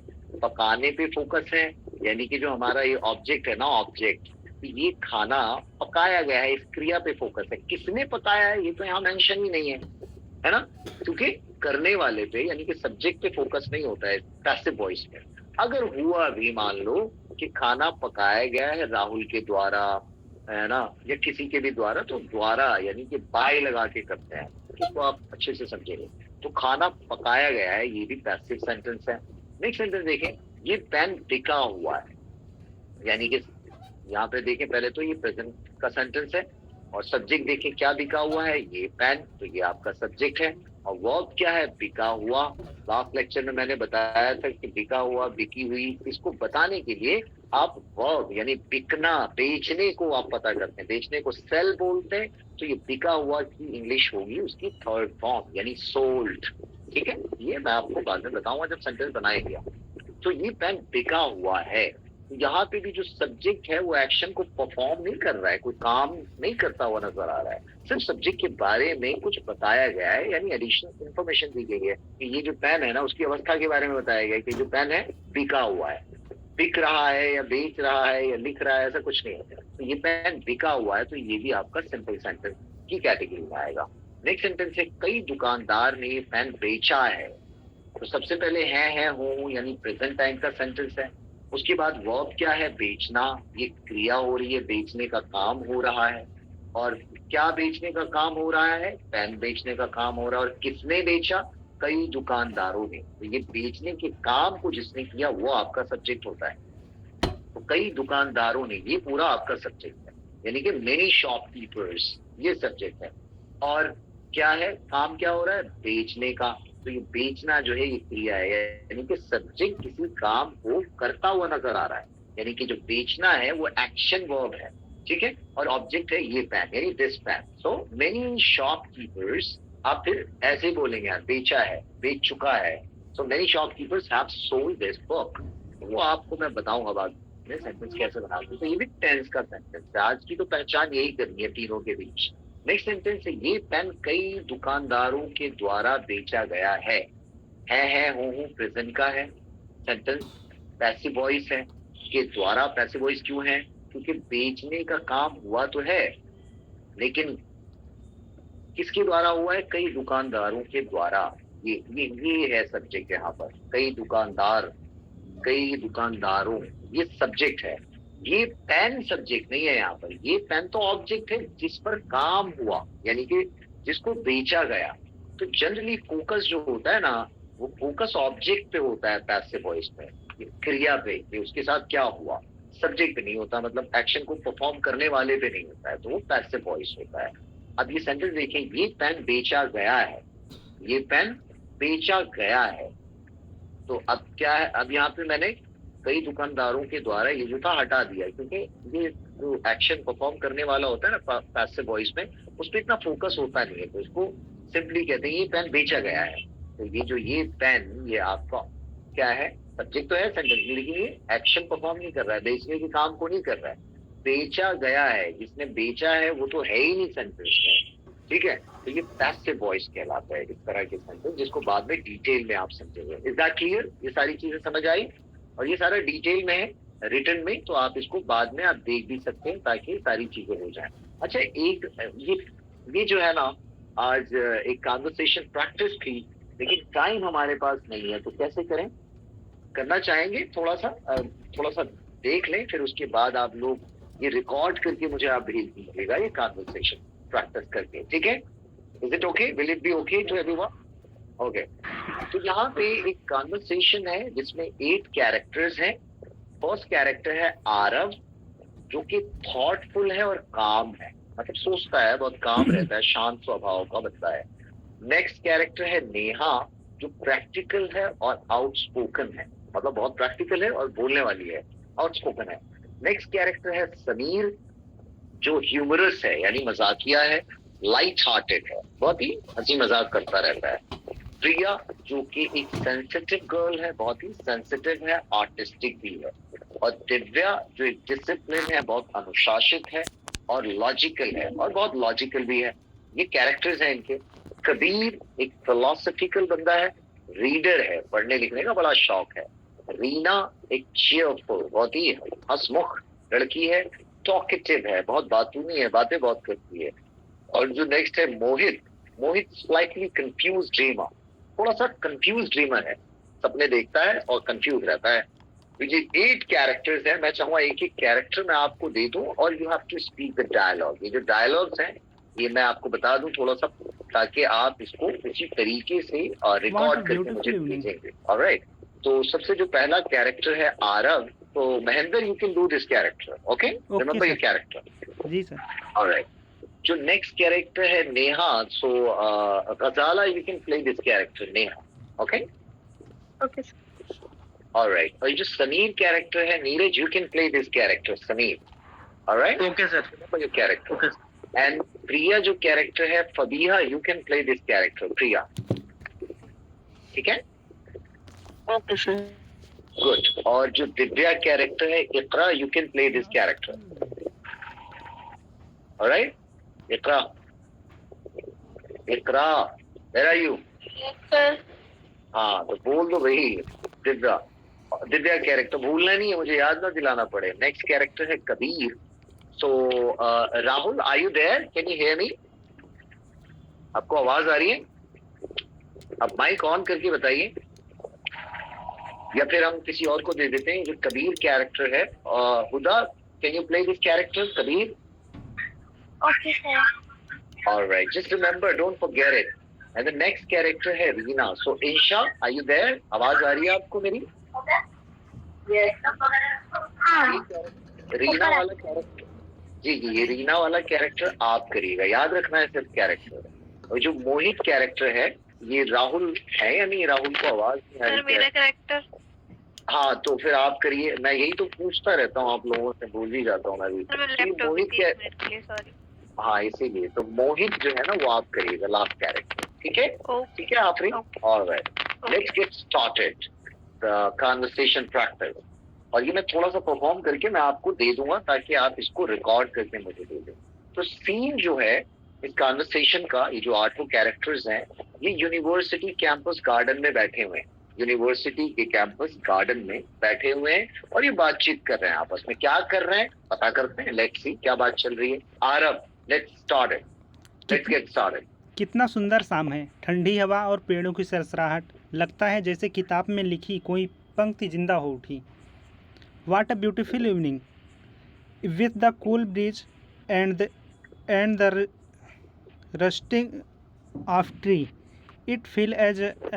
S1: पकाने पे फोकस है, यानी कि जो हमारा ये ऑब्जेक्ट है ना, ऑब्जेक्ट, ये खाना पकाया गया है, इस क्रिया पे फोकस है। किसने पकाया है ये तो यहाँ मेंशन ही नहीं है ना, क्योंकि करने वाले पे यानी कि सब्जेक्ट पे फोकस नहीं होता है पैसिव वॉइस में। अगर हुआ भी मान लो कि खाना पकाया गया है राहुल के द्वारा, है ना, या किसी के भी द्वारा, तो द्वारा यानी कि बाय लगा के करते हैं, इसको आप अच्छे से समझेंगे। तो खाना पकाया गया है, ये भी पैसिव सेंटेंस है। नेक्स्ट सेंटेंस देखें, ये पेन बिका हुआ है, यानी कि यहाँ पे देखें पहले तो ये प्रेजेंट का सेंटेंस है, और सब्जेक्ट देखें क्या बिका हुआ है, ये पेन, तो ये आपका सब्जेक्ट है। और वर्ब क्या है, बिका हुआ। लास्ट लेक्चर में मैंने बताया था कि बिका हुआ, बिकी हुई, इसको बताने के लिए आप वर्ब यानी बिकना, बेचने को आप पता करते हैं, बेचने को सेल बोलते हैं, तो ये बिका हुआ की इंग्लिश होगी उसकी थर्ड फॉर्म यानी सोल्ड। ठीक है, ये मैं आपको बाद में बताऊंगा जब सेंटेंस बनाएंगे। तो ये पेन बिका हुआ है, यहाँ पे भी जो सब्जेक्ट है वो एक्शन को परफॉर्म नहीं कर रहा है, कोई काम नहीं करता हुआ नजर आ रहा है, सिर्फ सब्जेक्ट के बारे में कुछ बताया गया है, यानी एडिशनल इंफॉर्मेशन दी गई है कि ये जो पेन है ना उसकी अवस्था के बारे में बताया गया है कि जो पेन है बिका हुआ है, बिक रहा है या बेच रहा है या लिख रहा है, ऐसा कुछ नहीं है। तो ये पेन बिका हुआ है, तो ये भी आपका सिंपल सेंटेंस की कैटेगरी में आएगा। नेक्स्ट सेंटेंस है, कई दुकानदार ने ये पेन बेचा है। तो सबसे पहले है हूं यानी प्रेजेंट टाइम का सेंटेंस है। उसके बाद वर्ब क्या है, बेचना, ये क्रिया हो रही है, बेचने का काम हो रहा है। और क्या बेचने का काम हो रहा है, पेन बेचने का काम हो रहा है। और किसने बेचा, कई दुकानदारों ने। तो ये बेचने के काम को जिसने किया वो आपका सब्जेक्ट होता है, तो कई दुकानदारों ने, ये पूरा आपका सब्जेक्ट है, यानी कि मेनी शॉपकीपर्स, ये सब्जेक्ट है। और क्या है, काम क्या हो रहा है, बेचने का, तो ये बेचना जो है ये क्रिया है, यानी कि सब्जेक्ट किसी काम को करता हुआ नजर आ रहा है, यानी कि जो बेचना है वो एक्शन वर्ब है। ठीक है, और ऑब्जेक्ट है ये पेन यानी this pen. So many shopkeepers, आप फिर ऐसे ही बोलेंगे यार, बेचा है, बेच चुका है। सो many shopkeepers have sold this book. वो आपको मैं बताऊंगा बाद में सेंटेंस कैसे बनाते हैं। तो ये भी टेंस का सेंटेंस है, आज की तो पहचान यही करनी है तीनों के बीच। नेक्स्ट सेंटेंस है, ये पेन कई दुकानदारों के द्वारा बेचा गया है हूं प्रेजेंट का है, सेंटेंस पैसिव वॉइस है। के द्वारा पैसिव वॉइस क्यों है, क्योंकि बेचने का काम हुआ तो है, लेकिन किसके द्वारा हुआ है, कई दुकानदारों के द्वारा। ये है सब्जेक्ट यहाँ पर, कई दुकानदार, कई दुकानदारों, ये सब्जेक्ट है। ये पेन सब्जेक्ट नहीं है यहाँ पर, ये पेन तो ऑब्जेक्ट है जिस पर काम हुआ, यानी कि जिसको बेचा गया। तो जनरली फोकस जो होता है ना, वो फोकस ऑब्जेक्ट पे होता है पैसिव वॉइस पे, क्रिया पे, कि उसके साथ क्या हुआ, सब्जेक्ट पे नहीं होता, मतलब एक्शन को परफॉर्म करने वाले पे नहीं होता है, तो वो पैसिव वॉइस होता है। अब ये सेंटेंस देखें, ये पेन बेचा गया है, ये पेन बेचा गया है। तो अब क्या है, अब यहाँ पे मैंने कई दुकानदारों के द्वारा ये जो था हटा दिया, क्योंकि ये जो एक्शन परफॉर्म करने वाला होता है ना पैसिव वॉइस में, उस पर इतना फोकस होता नहीं है, तो इसको सिंपली कहते हैं ये पेन बेचा गया है। तो ये जो ये पेन, ये आपका क्या है, सब्जेक्ट तो है सेंटेंस में, लेकिन ये एक्शन परफॉर्म नहीं कर रहा है, बेचने के काम को नहीं कर रहा है, बेचा गया है, जिसने बेचा है वो तो है ही नहीं सेंटेंस में। ठीक है, तो ये पैसिव वॉइस कहलाता है इस तरह के सेंटेंस, जिसको बाद में डिटेल में आप समझेंगे। इज दैट क्लियर, ये सारी चीजें समझ आई? और ये सारा डिटेल में है रिटर्न में, तो आप इसको बाद में आप देख भी सकते हैं ताकि सारी चीजें हो जाए। अच्छा, एक ये जो है ना, आज एक कन्वर्सेशन प्रैक्टिस थी, लेकिन टाइम हमारे पास नहीं है, तो कैसे करें, करना चाहेंगे थोड़ा सा देख लें, फिर उसके बाद आप लोग ये रिकॉर्ड करके मुझे आप भेज दीजिएगा ये कन्वर्सेशन प्रैक्टिस करके। ठीक है, is it okay, will it be okay to everyone? Okay, तो यहाँ पे एक कन्वर्सेशन है जिसमें 8 कैरेक्टर्स हैं। फर्स्ट कैरेक्टर है आरव, जो कि थॉटफुल है और काम है, मतलब सोचता है, बहुत काम रहता है, शांत स्वभाव का बच्चा है। नेक्स्ट कैरेक्टर है नेहा, जो प्रैक्टिकल है और आउटस्पोकन है, मतलब बहुत प्रैक्टिकल है और बोलने वाली है, आउटस्पोकन है। नेक्स्ट कैरेक्टर है समीर, जो ह्यूमरस है यानी मजाकिया है, लाइट हार्टेड है, बहुत ही हंसी मजाक करता रहता है। प्रिया, जो कि एक सेंसिटिव गर्ल है, बहुत ही सेंसिटिव है, आर्टिस्टिक भी है। और दिव्या, जो एक डिसिप्लिन है, बहुत अनुशासित है और लॉजिकल है, और बहुत लॉजिकल भी है। ये कैरेक्टर्स हैं इनके। कबीर एक फिलोसफिकल बंदा है, रीडर है, पढ़ने लिखने का बड़ा शौक है। रीना एक चीयरफुल, बहुत ही हंसमुख लड़की है, टॉकेटिव है, बहुत बातूनी है, बातें बहुत करती है। और जो नेक्स्ट है मोहित स्लाइटली कंफ्यूज ड्रीमर, थोड़ा सा कंफ्यूज ड्रीमर है, सपने देखता है और कंफ्यूज रहता है। ये 8 कैरेक्टर्स हैं। मैं चाहूंगा एक एक कैरेक्टर मैं आपको दे दूं और you have to speak the dialogue. ये जो डायलॉग्स हैं ये मैं आपको बता दूं थोड़ा सा, ताकि आप इसको उसी तरीके से रिकॉर्ड करके मुझे भेजेंगे। ऑलराइट, तो सबसे जो पहला कैरेक्टर है आरव, तो Mahendra you can do this character, okay? Remember your character.
S3: जी सर।
S1: ऑलराइट, जो नेक्स्ट कैरेक्टर है Neha, so Ghazala you can play this character Neha, okay?
S4: Okay sir.
S1: Alright. और ये जो समीर कैरेक्टर है Neeraj, you can play this character Sameer. Alright?
S2: Okay, sir.
S1: Remember your character.
S2: Okay.
S1: And प्रिया जो character है Fabiha, you can play this character Priya. ठीक है?
S4: Okay sir.
S1: Good. और जो दिव्या कैरेक्टर है Iqra, you can play this character. Alright? Iqra. Iqra, where are you?
S4: Sir.
S1: हाँ, तो बोल दो भाई दिव्या। दिव्या कैरेक्टर भूलना नहीं है, मुझे याद ना दिलाना पड़े। नेक्स्ट कैरेक्टर है Kabir. So Rahul, are you there? Can you hear me? आपको आवाज आ रही है? अब माइक ऑन करके बताइए, या फिर हम किसी और को दे देते हैं। जो कबीर कैरेक्टर है Huda, can you play this character Kabir?
S4: Okay sir.
S1: Alright, just remember, don't forget it. And the next character है Reena. So Insha, are you there? आवाज आ रही है आपको मेरी? रीना वाला कैरेक्टर, जी जी, ये रीना वाला कैरेक्टर आप करिएगा, याद रखना है सिर्फ कैरेक्टर। और जो मोहित कैरेक्टर है ये राहुल है या नहीं? राहुल को आवाज नहीं आ रही?
S4: सर मेरा कैरेक्टर।
S1: हाँ, तो फिर आप करिए। मैं यही तो पूछता रहता हूँ आप लोगों से, भूल ही जाता हूँ मैं भी। मोहित के, हाँ इसीलिए तो मोहित जो है ना वो आप करिएगा लास्ट कैरेक्टर, ठीक है? ठीक है Afreen? Alright, let's get started the conversation practice. और ये मैं थोड़ा सा परफॉर्म करके मैं आपको दे दूंगा ताकि आप इसको रिकॉर्ड करके मुझे दे दें। तो सीन जो है इस कन्वर्सेशन का, ये जो 8 कैरेक्टर्स हैं, ये यूनिवर्सिटी कैंपस गार्डन में बैठे हुए हैं। यूनिवर्सिटी के कैंपस गार्डन में बैठे हुए हैं और ये बातचीत कर रहे हैं आपस में। क्या कर रहे हैं पता करते हैं, लेट्स सी क्या बात चल रही है। Aarav, let's get started.
S3: कितना सुंदर शाम है, ठंडी हवा और पेड़ों की सरसराहट, लगता है जैसे किताब में लिखी कोई पंक्ति जिंदा हो उठी। What a beautiful evening with the cool breeze and the rustling of tree. It feels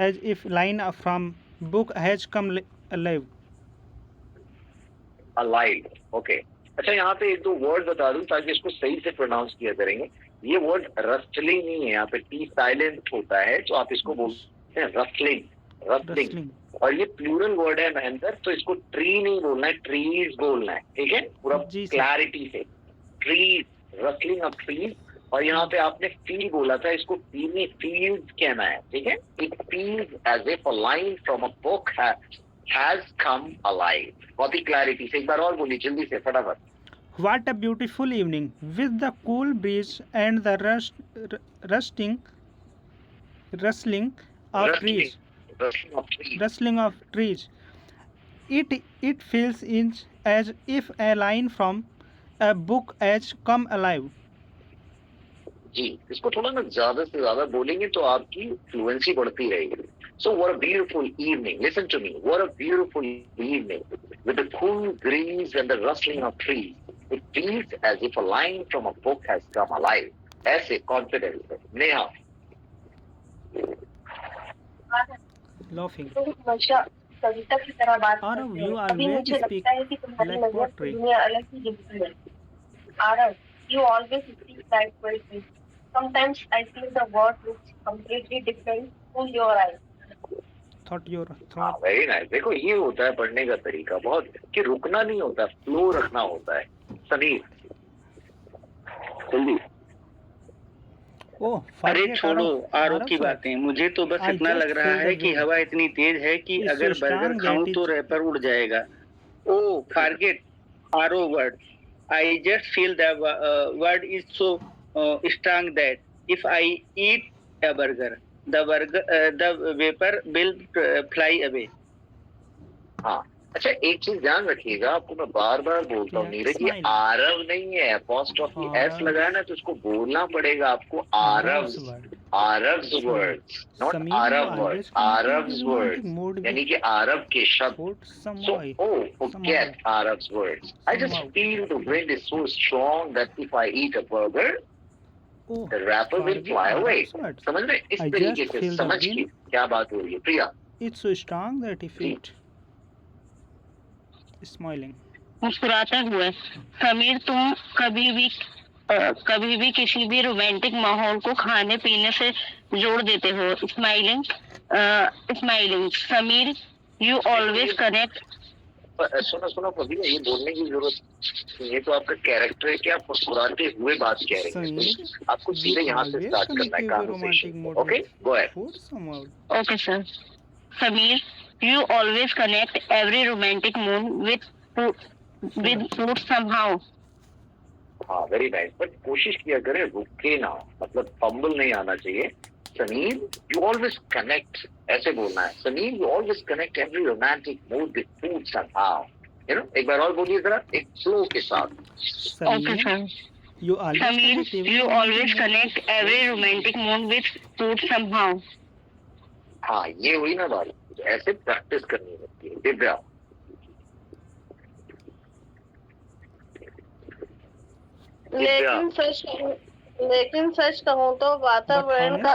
S3: as if line from book has come alive.
S1: Alive, okay. अच्छा, यहाँ पे एक दो वर्ड बता दूं ताकि इसको सही से प्रोनाउंस किया करेंगे। ये वर्ड रस्टलिंग नहीं है, यहाँ पे टी साइलेंट होता है, तो आप इसको बोलते हैं रस्टलिंग। और ये प्लूरल वर्ड है महेंद्र, तो इसको ट्री नहीं बोलना है, ट्रीज बोलना है, ठीक है? पूरा क्लैरिटी से, ट्रीज, रस्टलिंग ऑफ ट्रीज। और यहाँ पे आपने फील बोला था, इसको फील नहीं फील्ड कहना है, ठीक है? It feels as if a line from a book has come alive. बहुत ही क्लैरिटी से एक बार और बोलिए जल्दी से, फटाफट।
S3: What a beautiful evening with the cool breeze and the rustling of trees. Rustling of trees. It feels as if a line from a book has come alive.
S1: जी, इसको थोड़ा ना ज्यादा से ज्यादा बोलेंगे तो आपकी फ्लुएंसी बढ़ती रहेगी। So what a beautiful evening. Listen to me. What a beautiful evening with the cool breeze and the rustling of trees. It feels as if a line from a book has come alive. ऐसे confidence से। Neha.
S3: Laughing.
S4: कविता की तरह बात
S3: Arav, you
S4: अभी
S3: always
S4: मुझे
S3: speak
S4: लगता है कि तुम्हारी
S3: like
S4: नजर
S3: poetry.
S4: दुनिया अलग ही दिखती है। Arav, you always speak like poetry. Sometimes I feel the world looks completely different through your eyes.
S1: हाँ, वेरी नाइस। देखो ये होता है पढ़ने का तरीका, बहुत कि रुकना नहीं होता, फ्लो रखना होता है। समीर, जल्दी।
S2: अरे छोड़ो आरो की बातें, मुझे तो बस इतना लग रहा है कि हवा इतनी तेज है कि अगर बर्गर खाऊं तो रैपर उड़ जाएगा। ओह, फॉरगेट आरो word. I just feel the word is so strong that if I eat a burger the vapor will fly away.
S1: हाँ, अच्छा एक चीज ध्यान रखिएगा, आपको मैं बार बार बोलता हूँ नीरज, ये आरव नहीं है, अपॉस्ट्रोफी एस लगाया ना तो उसको बोलना पड़ेगा आपको Aarav. Arab's words, not
S3: Sameer,
S1: Arab
S3: you
S1: words,
S3: always
S1: Arab's
S3: connect
S1: words.
S3: romantic mood
S1: यानी
S3: with
S1: कि अरब के शब्द.
S3: quote some
S1: So,
S3: way.
S1: forget Arab's words. I just
S3: Somehow.
S1: feel the wind is so strong that if I eat a burger,
S3: Oh,
S1: the wrapper will
S3: forget
S1: fly away.
S3: Arab's words.
S1: समझ रहे? इस
S3: I
S1: तरीके
S3: just
S1: से
S3: feel the
S1: समझ
S3: wind.
S1: के क्या बात हो रही है, प्रिया?
S3: It's so strong that if
S1: ji.
S3: it smiling.
S5: मुस्कुराते हुए। समीर, तुम कभी भी किसी भी रोमांटिक माहौल को खाने पीने से जोड़ देते हो। Smiling Sameer, you always connect.
S1: सुनो कभी ये बोलने की जरूरत, ये तो आपका कैरेक्टर है कि आप मुस्कुराते हुए बात कह रहे हैं.
S3: समीर,
S1: आपको सीधे यहाँ से स्टार्ट करना है conversation. Okay, go ahead.
S3: Quote somehow.
S5: Okay sir. Sameer, you always connect every romantic mood with food somehow.
S1: हाँ, वेरी नाइस. बट कोशिश किया करें रुके ना, मतलब फंबल नहीं आना चाहिए. समीर, यू ऑलवेज कनेक्ट, ऐसे बोलना है. Sameer, you always connect every romantic mood with food somehow. एक बार और बोलिए जरा, एक फ्लो के साथ.
S5: Okay sir.
S3: Samiर,
S5: you always connect every romantic mood with food somehow.
S1: हाँ, ये हुई ना बात. ऐसे प्रैक्टिस करनी होती है. दिव्या,
S4: लेकिन सच कहूँ तो वातावरण का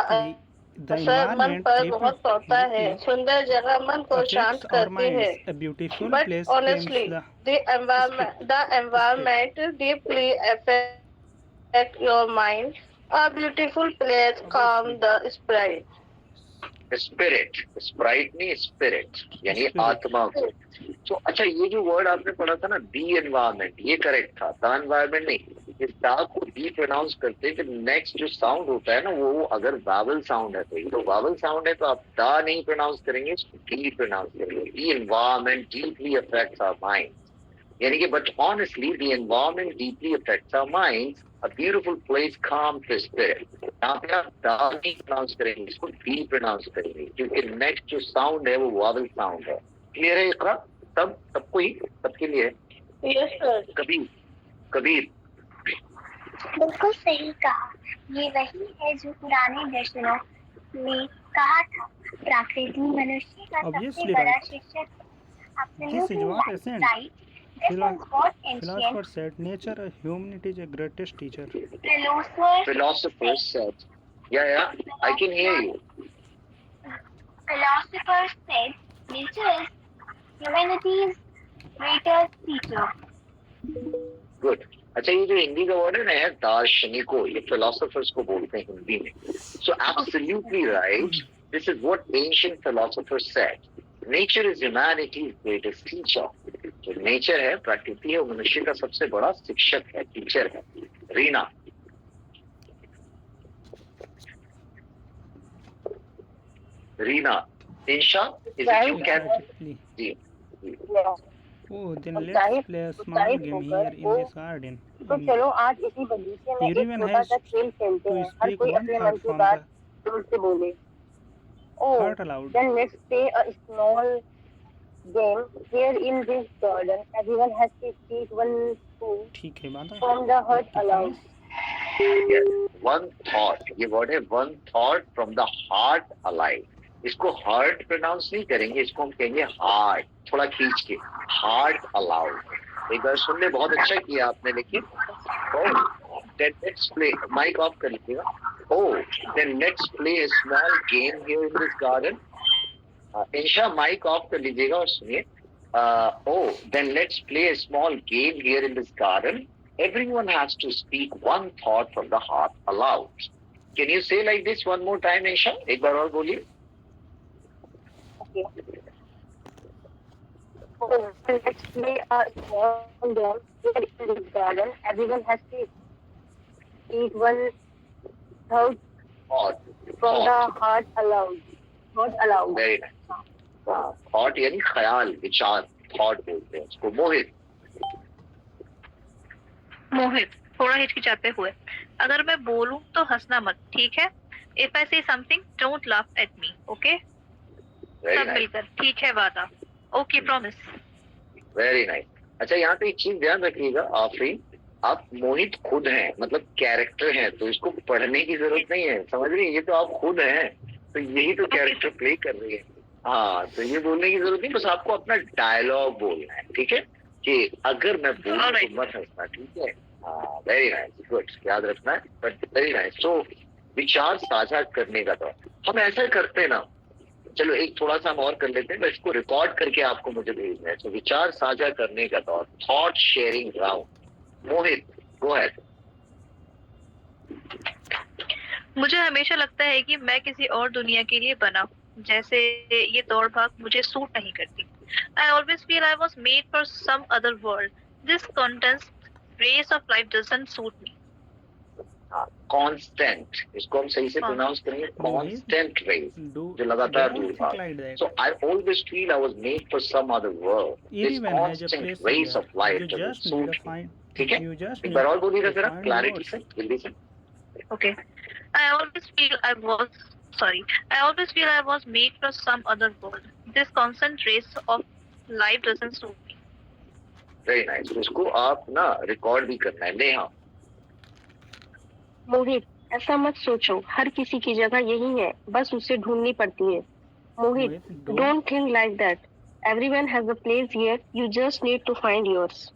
S4: असर मन पर बहुत पड़ता है. सुंदर जगह मन को शांत करती है. But honestly, the environment deeply affect your mind. A beautiful place calm the spirit.
S1: Sprite नहीं, स्पिरिट यानी आत्मा को. तो अच्छा, ये जो वर्ड आपने पढ़ा था ना, दी एनवायरमेंट, ये करेक्ट था. द एनवायरमेंट नहीं, इस दा को दी प्रोनाउंस करते हैं. फिर नेक्स्ट जो साउंड होता है ना, वो अगर वावल साउंड है, तो वावल साउंड है तो आप दा नहीं प्रोनाउंस करेंगे, डी प्रोनाउंस करेंगे. The environment deeply affects our mind, यानी कि but honestly the environment deeply affects our mind. A beautiful place calms the spirit. यहाँ पे आप दा नहीं प्रोनाउंस करेंगे, इसको डी प्रोनाउंस करेंगे, क्योंकि नेक्स्ट जो साउंड है वो वावल साउंड है. क्लियर है इकरा? सबको ही, सबके लिए.
S4: Yes sir.
S1: कबीर.
S6: बिल्कुल सही कहा. ये वही है जो पुराने दर्शनों में कहा था, प्रकृति मनुष्य का सबसे बड़ा शिक्षक.
S3: Absolutely right. Philosopher said, nature or humanity is a greatest teacher.
S1: Philosopher said, yeah, I can hear you.
S6: Philosopher said, nature is humanity's greatest teacher.
S1: Good. अच्छा, ये जो हिंदी का वर्ड है ना, दार्शनिकों, ये philosophers को बोलते हैं हिंदी में. So absolutely right. This is what ancient philosophers said. Nature is humanity's greatest teacher. जो नेचर है, प्रकृति है, वो मनुष्य का सबसे बड़ा शिक्षक है, टीचर है. रीना. इंशा, is it you can? Ji.
S3: Oh, then let's play a small game here in this garden.
S5: तो चलो आज इसी बगीचे में एक छोटा सा खेल खेलते हैं. हर कोई अपने मन की बात जोर से बोले.
S3: Heart aloud.
S5: Then let's play a small game here in this garden. Everyone has to speak one thought
S3: ठीक है बात.
S5: from the heart aloud.
S1: Yes, one thought. ये वर्ड है one thought from the heart alive. इसको heart pronounce नहीं करेंगे, इसको हम कहेंगे हार्ट, थोड़ा खींच के. Heart allowed. एक बार सुन ले, बहुत अच्छा किया आपने. लेकिन let's play. माइक ऑफ कर लीजिएगा. then let's play a small game here in this garden. Insha, mic off कर लीजिएगा और सुनिए. then let's play a small game here in this garden. Everyone has to speak one thought from the heart aloud. Can you say like this one more time, इंशा? एक बार और बोलिए.
S5: Okay. Let's play a small game here in this garden. Everyone has to speak one thought from the heart aloud. Not aloud.
S1: Very nice. Thought यानी ख्याल, विचार, thought बोलते हैं उसको.
S7: मोहित, थोड़ा हिचकिचाते हुए, अगर मैं बोलूं तो हंसना मत, ठीक है? If I say something, don't laugh at me, okay? सब मिलकर, ठीक है वादा. Okay, promise.
S1: Very nice. अच्छा, यहाँ पे एक चीज ध्यान रखिएगा आफरीन, आप मोहित खुद हैं, मतलब कैरेक्टर हैं, तो इसको पढ़ने की जरूरत नहीं है, समझ रही है, ये तो आप खुद हैं, तो यही तो कैरेक्टर प्ले कर रही है। हाँ, तो ये बोलने की जरूरत नहीं, बस आपको अपना डायलॉग बोलना है, ठीक है, कि अगर मैं बोलूं तो मत हंसना, ठीक है। हाँ, वेरी नाइस, गुड, याद रखना है, बट वेरी नाइस। तो विचार साझा करने का तो हम ऐसा करते हैं ना, चलो एक थोड़ा सा हम और कर लेते हैं, मैं इसको रिकॉर्ड करके आपको मुझे भेजना है। तो विचार साझा करने का दौर, थॉट शेयरिंग राउंड। मोहित, गो अहेड।
S7: मुझे हमेशा लगता है कि मैं किसी और दुनिया के लिए बना हूँ, जैसे ये दौड़ भाग मुझे सूट नहीं करती। I always feel I was made for some other world. This condensed race of life doesn't suit me.
S1: Constant, इसको हम सही से प्रोनाउंस करेंगे, कांस्टेंट रेस, जो लगातार दूर भाग। So I always feel I was made for some other world, this constant race of life doesn't suit me. ठीक है, एक बार और बोलिएगा जरा क्लैरिटी से, जल्दी से।
S7: Okay. I always feel I was made for some other world. This constant race of life doesn't suit me.
S1: Very nice, इसको आप ना रिकॉर्ड भी करना है। नेहा।
S5: मोहित, ऐसा मत सोचो, हर किसी की जगह यही है, बस उसे ढूंढनी पड़ती है। Mohit, don't think like that, everyone has a place here, you just need to find yours.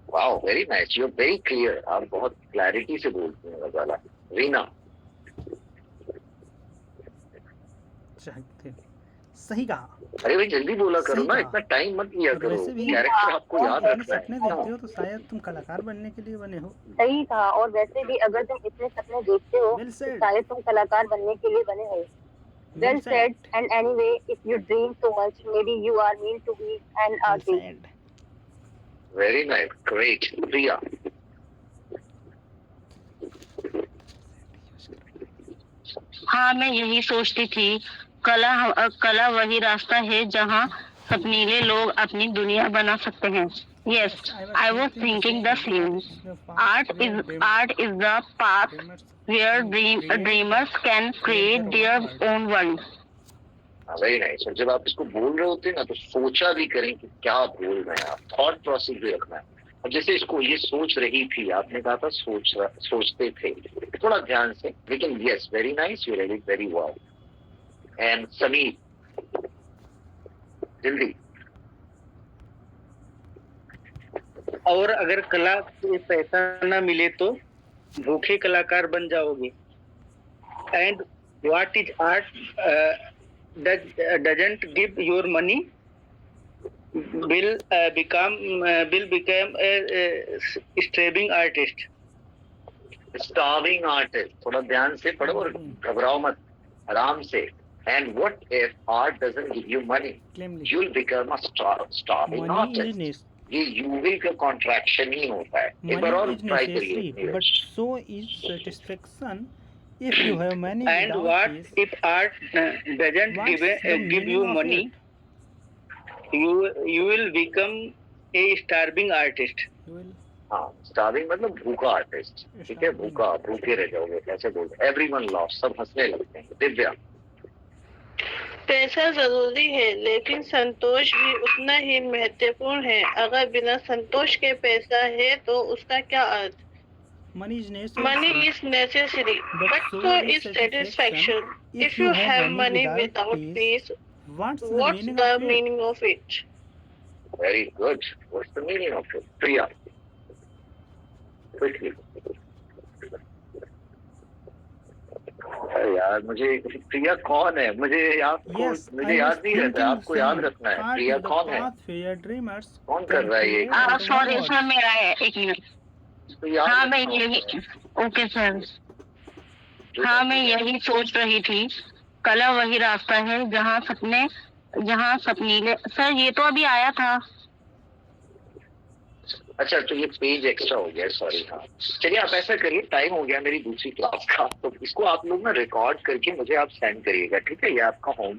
S1: Wow, very nice, you are very clear, आप बहुत क्लैरिटी से बोलते हैं वाला। रीना।
S3: सही कहा।
S1: अरे भाई जल्दी बोला करो ना, इतना टाइम मत लिया करो, कैरेक्टर आपको याद रखना है।
S3: सपने देखते हो तो शायद तुम कलाकार बनने के लिए बने हो।
S5: सही कहा, और वैसे भी अगर तुम इतने सपने देखते हो तो शायद तुम कलाकार बनने के लिए बने हो। Well said. And anyway, if you dream so much, maybe you are meant to be an artist.
S1: Very nice, great. Priya.
S8: हाँ, मैं यही सोचती थी, कला वही रास्ता है जहाँ सपनीले लोग अपनी दुनिया बना सकते हैं। Yes, I was thinking the same. Art is the path where dreamers can create their own world.
S1: Very nice. और जब आप इसको बोल रहे होते हैं ना, तो सोचा भी करें कि क्या बोल रहे हैं आप, थॉट प्रोसेस भी रखना है। और जैसे इसको ये सोच रही थी, आपने कहा था सोचते थे, थोड़ा ध्यान से, लेकिन yes, very nice, you ready very well. And Sameer, जल्दी।
S2: और अगर कला से पैसा ना मिले तो भूखे कलाकार बन जाओगे। And what is art doesn't give your money will become a starving artist.
S1: Starving artist, थोड़ा ध्यान से पढ़ो और घबराओ मत, आराम से। And what if art doesn't give you money? You'll become a starving artist. ये you will का contraction ही होता है। एक बार और ट्राई करिए।
S3: But so is satisfaction. If you have money,
S2: and what if art doesn't give you money? You will become a starving artist.
S1: हाँ, starving मतलब भूखा आर्टिस्ट, ठीक है, भूखे रह जाओगे, ऐसे बोलते। Everyone lost, सब हंसने लगते हैं। दिव्या।
S4: पैसा जरूरी है, लेकिन संतोष भी उतना ही महत्वपूर्ण है। अगर बिना संतोष के पैसा है तो उसका क्या अर्थ?
S3: Money is
S4: necessary, but so is satisfaction. If you have money without peace, what's the meaning of it?
S1: Very good. What's the meaning of it? Priya. Quickly. यार मुझे प्रिया कौन है, मुझे याद नहीं रहता, आपको याद रखना है। प्रिया कौन है, कौन कर रहा है ये?
S8: सॉरी, इसमें मेरा है, एक मिनट। हाँ, मैं यही, ओके सर, हाँ मैं यही सोच रही थी, कला वही रास्ता है जहाँ सपनीले। सर ये तो अभी आया था।
S1: अच्छा, तो ये पेज एक्स्ट्रा हो गया, सॉरी। हाँ, चलिए आप ऐसा करिए, टाइम हो गया मेरी दूसरी क्लास का, तो इसको आप लोग ना रिकॉर्ड करके मुझे आप सेंड करिएगा, ठीक है, ये आपका होम